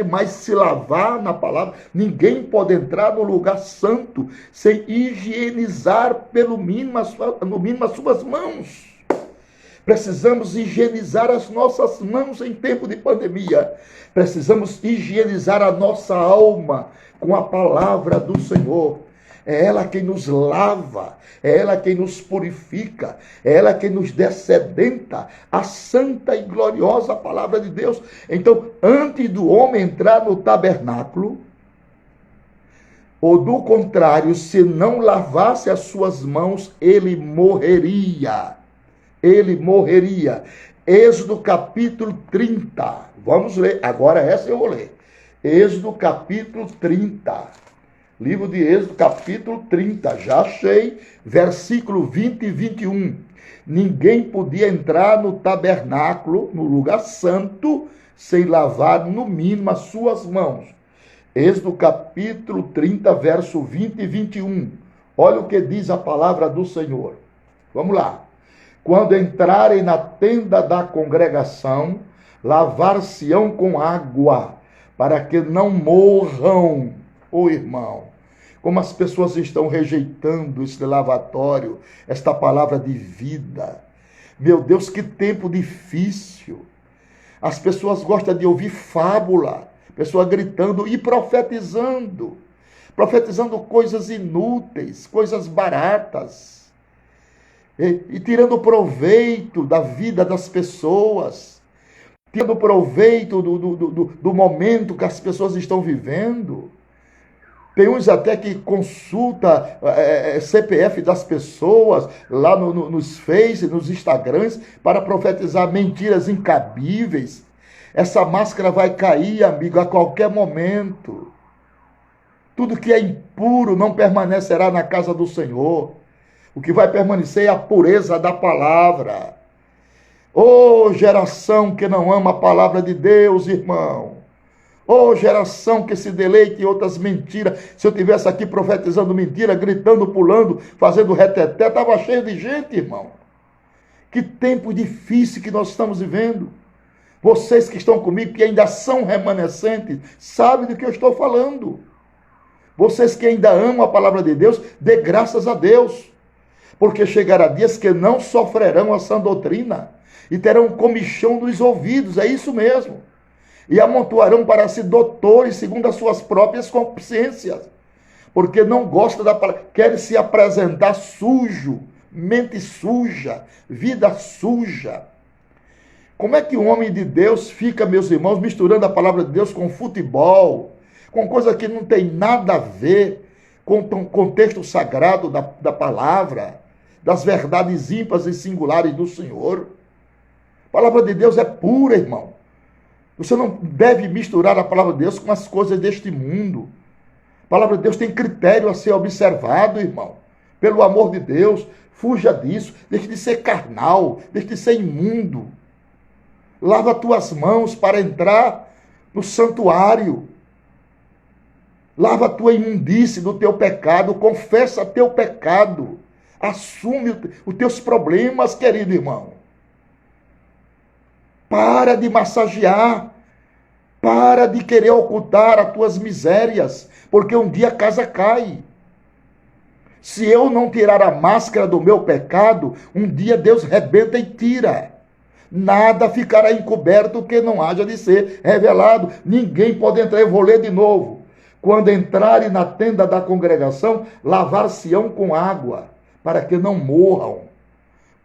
mais se lavar na palavra. Ninguém pode entrar no lugar santo sem higienizar no mínimo as suas mãos. Precisamos higienizar as nossas mãos em tempo de pandemia. Precisamos higienizar a nossa alma com a palavra do Senhor. É ela quem nos lava, é ela quem nos purifica, é ela quem nos descedenta a santa e gloriosa palavra de Deus. Então, antes do homem entrar no tabernáculo, ou do contrário, se não lavasse as suas mãos, ele morreria. Ele morreria. Êxodo capítulo 30. Vamos ler. Agora essa eu vou ler. Êxodo capítulo 30. Livro de Êxodo capítulo 30. Já achei. Versículo 20 e 21. Ninguém podia entrar no tabernáculo, no lugar santo, sem lavar no mínimo as suas mãos. Êxodo capítulo 30, verso 20 e 21. Olha o que diz a palavra do Senhor. Vamos lá. Quando entrarem na tenda da congregação, lavar-se-ão com água, para que não morram. Ô irmão, como as pessoas estão rejeitando esse lavatório, esta palavra de vida. Meu Deus, que tempo difícil. As pessoas gostam de ouvir fábula, pessoa gritando e profetizando coisas inúteis, coisas baratas. E tirando proveito da vida das pessoas, tirando proveito do momento que as pessoas estão vivendo. Tem uns até que consulta CPF das pessoas lá nos Face, nos Instagrams, para profetizar mentiras incabíveis. Essa máscara vai cair, amigo, a qualquer momento. Tudo que é impuro não permanecerá na casa do Senhor. O que vai permanecer é a pureza da palavra. Ô geração que não ama a palavra de Deus, irmão. Ô geração que se deleite em outras mentiras. Se eu estivesse aqui profetizando mentira, gritando, pulando, fazendo reteté, estava cheio de gente, irmão. Que tempo difícil que nós estamos vivendo. Vocês que estão comigo, que ainda são remanescentes, sabem do que eu estou falando. Vocês que ainda amam a palavra de Deus, dê graças a Deus. Porque chegará dias que não sofrerão a sã doutrina e terão comichão nos ouvidos, é isso mesmo. e amontoarão para si doutores segundo as suas próprias consciências, porque não gosta da palavra, quer se apresentar sujo, mente suja, vida suja. Como é que um homem de Deus fica, meus irmãos, misturando a palavra de Deus com futebol, com coisa que não tem nada a ver com o contexto sagrado da palavra, das verdades ímpares e singulares do Senhor? A palavra de Deus é pura, irmão. Você não deve misturar a palavra de Deus com as coisas deste mundo. A palavra de Deus tem critério a ser observado, irmão. Pelo amor de Deus, fuja disso. Deixe de ser carnal, deixe de ser imundo. Lava tuas mãos para entrar no santuário. Lava a tua imundície do teu pecado, confessa teu pecado. Assume os teus problemas, querido irmão. Para de massagear. Para de querer ocultar as tuas misérias, porque um dia a casa cai. Se eu não tirar a máscara do meu pecado, um dia Deus rebenta e tira. Nada ficará encoberto que não haja de ser revelado. Ninguém pode entrar. Eu vou ler de novo. Quando entrarem na tenda da congregação, lavar-se-ão com água, para que não morram.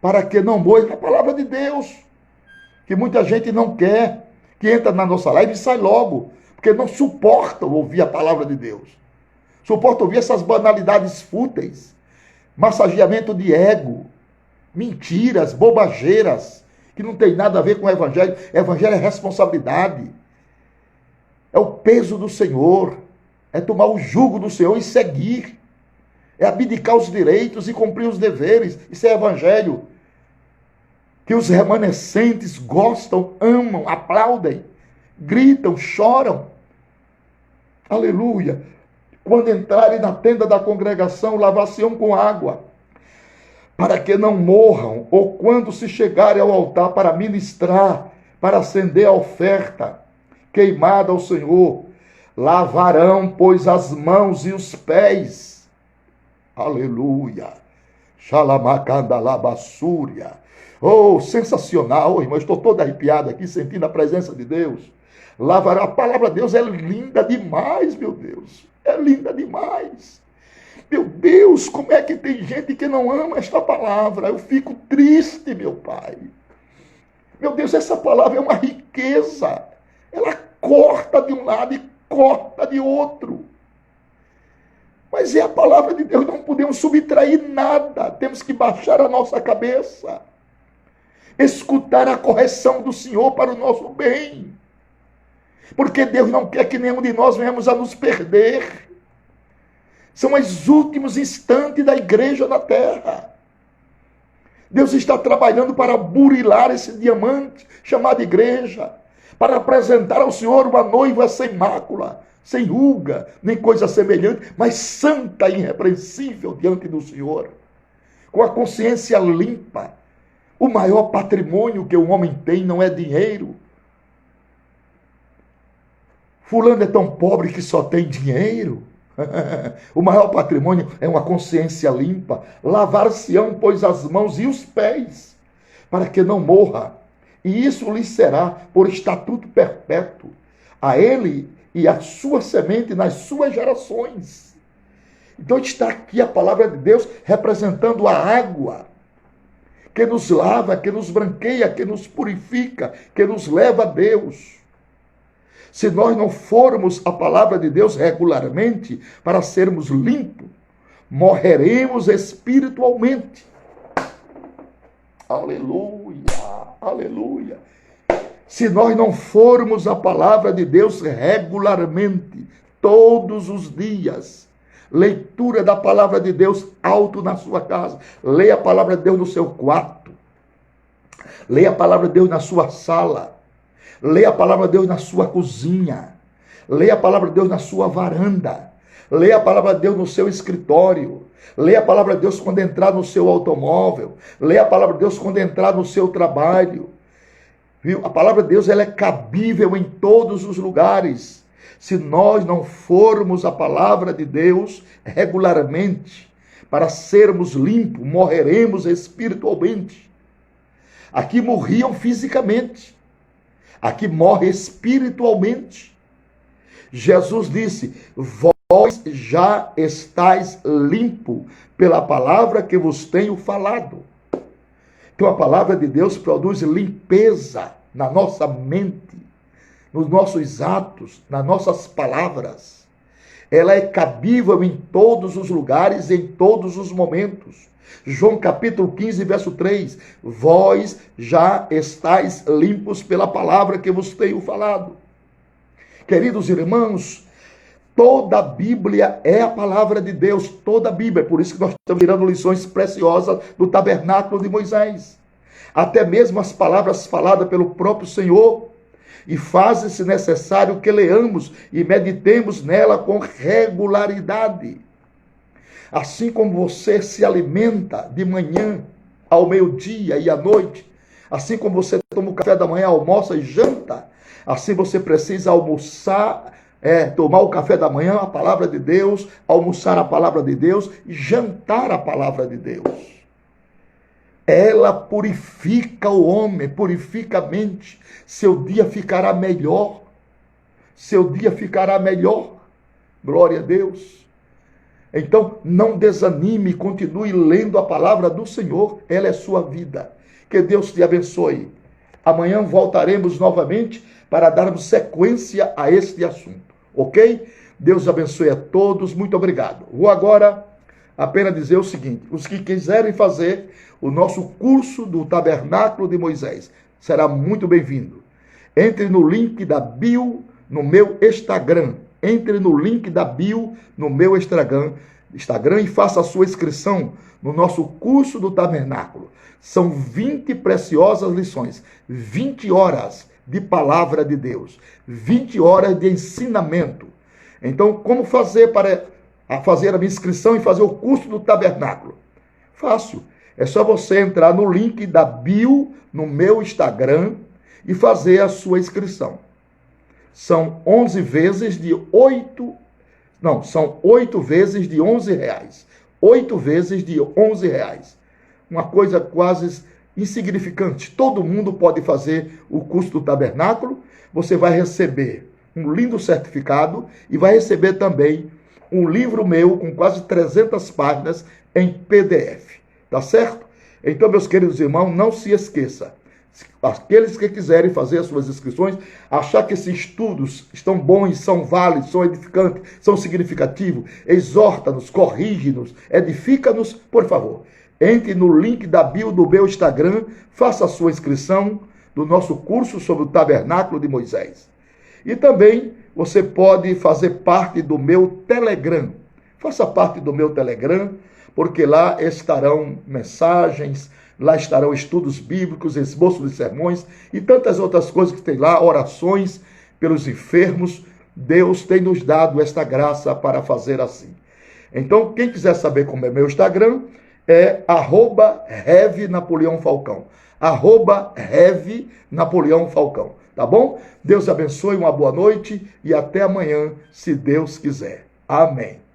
Para que não morram. É a palavra de Deus, que muita gente não quer, que entra na nossa live e sai logo, porque não suportam ouvir a palavra de Deus. Suportam ouvir essas banalidades fúteis, massageamento de ego, mentiras, bobageiras, que não tem nada a ver com o Evangelho. Evangelho é responsabilidade, é o peso do Senhor, é tomar o jugo do Senhor e seguir, é abdicar os direitos e cumprir os deveres. Isso é Evangelho, que os remanescentes gostam, amam, aplaudem, gritam, choram. Aleluia. Quando entrarem na tenda da congregação, lavar-se-ão com água, para que não morram, ou quando se chegarem ao altar para ministrar, para acender a oferta queimada ao Senhor, lavarão, pois, as mãos e os pés. Aleluia. Xalamacandalabassúria. Oh, sensacional, irmão. Estou todo arrepiado aqui, sentindo a presença de Deus. Lavará. A palavra de Deus é linda demais, meu Deus. É linda demais. Meu Deus, como é que tem gente que não ama esta palavra? Eu fico triste, meu Pai. Meu Deus, essa palavra é uma riqueza. Ela corta de um lado e corta de outro. Mas é a palavra de Deus, não podemos subtrair nada. Temos que baixar a nossa cabeça. Escutar a correção do Senhor para o nosso bem. Porque Deus não quer que nenhum de nós venhamos a nos perder. São os últimos instantes da igreja na terra. Deus está trabalhando para burilar esse diamante chamado igreja, para apresentar ao Senhor uma noiva sem mácula, sem ruga, nem coisa semelhante, mas santa e irrepreensível diante do Senhor, com a consciência limpa. O maior patrimônio que um homem tem não é dinheiro. Fulano é tão pobre que só tem dinheiro. O maior patrimônio é uma consciência limpa. Lavar-se-ão, pois, as mãos e os pés, para que não morra. E isso lhe será por estatuto perpétuo, a ele e a sua semente nas suas gerações. Então está aqui a palavra de Deus representando a água, que nos lava, que nos branqueia, que nos purifica, que nos leva a Deus. Se nós não formos a palavra de Deus regularmente para sermos limpos, morreremos espiritualmente. Aleluia, aleluia. Se nós não formos a palavra de Deus regularmente, todos os dias, leitura da palavra de Deus alto na sua casa, leia a palavra de Deus no seu quarto, leia a palavra de Deus na sua sala, leia a palavra de Deus na sua cozinha, leia a palavra de Deus na sua varanda, leia a palavra de Deus no seu escritório, leia a palavra de Deus quando entrar no seu automóvel, leia a palavra de Deus quando entrar no seu trabalho. Viu? A palavra de Deus ela é cabível em todos os lugares. Se nós não formos a palavra de Deus regularmente para sermos limpos, morreremos espiritualmente. Aqui morriam fisicamente. Aqui morre espiritualmente. Jesus disse: vós já estáis limpo pela palavra que vos tenho falado. Então a palavra de Deus produz limpeza na nossa mente, nos nossos atos, nas nossas palavras. Ela é cabível em todos os lugares, em todos os momentos. João capítulo 15, verso 3. Vós já estáis limpos pela palavra que vos tenho falado. Queridos irmãos, toda a Bíblia é a palavra de Deus, toda a Bíblia. Por isso que nós estamos tirando lições preciosas do tabernáculo de Moisés. Até mesmo as palavras faladas pelo próprio Senhor. E faz-se necessário que leamos e meditemos nela com regularidade. Assim como você se alimenta de manhã, ao meio-dia e à noite, assim como você toma o café da manhã, almoça e janta, assim você precisa almoçar, tomar o café da manhã, a palavra de Deus, almoçar a palavra de Deus e jantar a palavra de Deus. Ela purifica o homem, purifica a mente. Seu dia ficará melhor. Seu dia ficará melhor. Glória a Deus. Então, não desanime, continue lendo a palavra do Senhor. Ela é sua vida. Que Deus te abençoe. Amanhã voltaremos novamente para darmos sequência a este assunto. Ok? Deus abençoe a todos. Muito obrigado. Vou agora apenas dizer o seguinte: os que quiserem fazer o nosso curso do Tabernáculo de Moisés, será muito bem-vindo. Entre no link da bio no meu Instagram. Entre no link da bio no meu Instagram e faça a sua inscrição no nosso curso do Tabernáculo. São 20 preciosas lições, 20 horas de palavra de Deus, 20 horas de ensinamento. Então, como fazer para fazer a minha inscrição e fazer o curso do Tabernáculo? Fácil. É só você entrar no link da bio no meu Instagram e fazer a sua inscrição. São 11 vezes de 8... Não, são 8 vezes de R$11. 8 vezes de R$11. Uma coisa quase insignificante. Todo mundo pode fazer o curso do Tabernáculo. Você vai receber um lindo certificado e vai receber também um livro meu com quase 300 páginas em PDF. Tá certo? Então, meus queridos irmãos, não se esqueça. Aqueles que quiserem fazer as suas inscrições, achar que esses estudos estão bons, são válidos, são edificantes, são significativos, exorta-nos, corrige-nos, edifica-nos, por favor. Entre no link da bio do meu Instagram, faça a sua inscrição do nosso curso sobre o Tabernáculo de Moisés. E também você pode fazer parte do meu Telegram. Faça parte do meu Telegram, porque lá estarão mensagens, lá estarão estudos bíblicos, esboços de sermões e tantas outras coisas que tem lá, orações pelos enfermos. Deus tem nos dado esta graça para fazer assim. Então, quem quiser saber como é meu Instagram, é @RevNapoleãoFalcão. @RevNapoleãoFalcão. Tá bom? Deus abençoe, uma boa noite e até amanhã, se Deus quiser. Amém.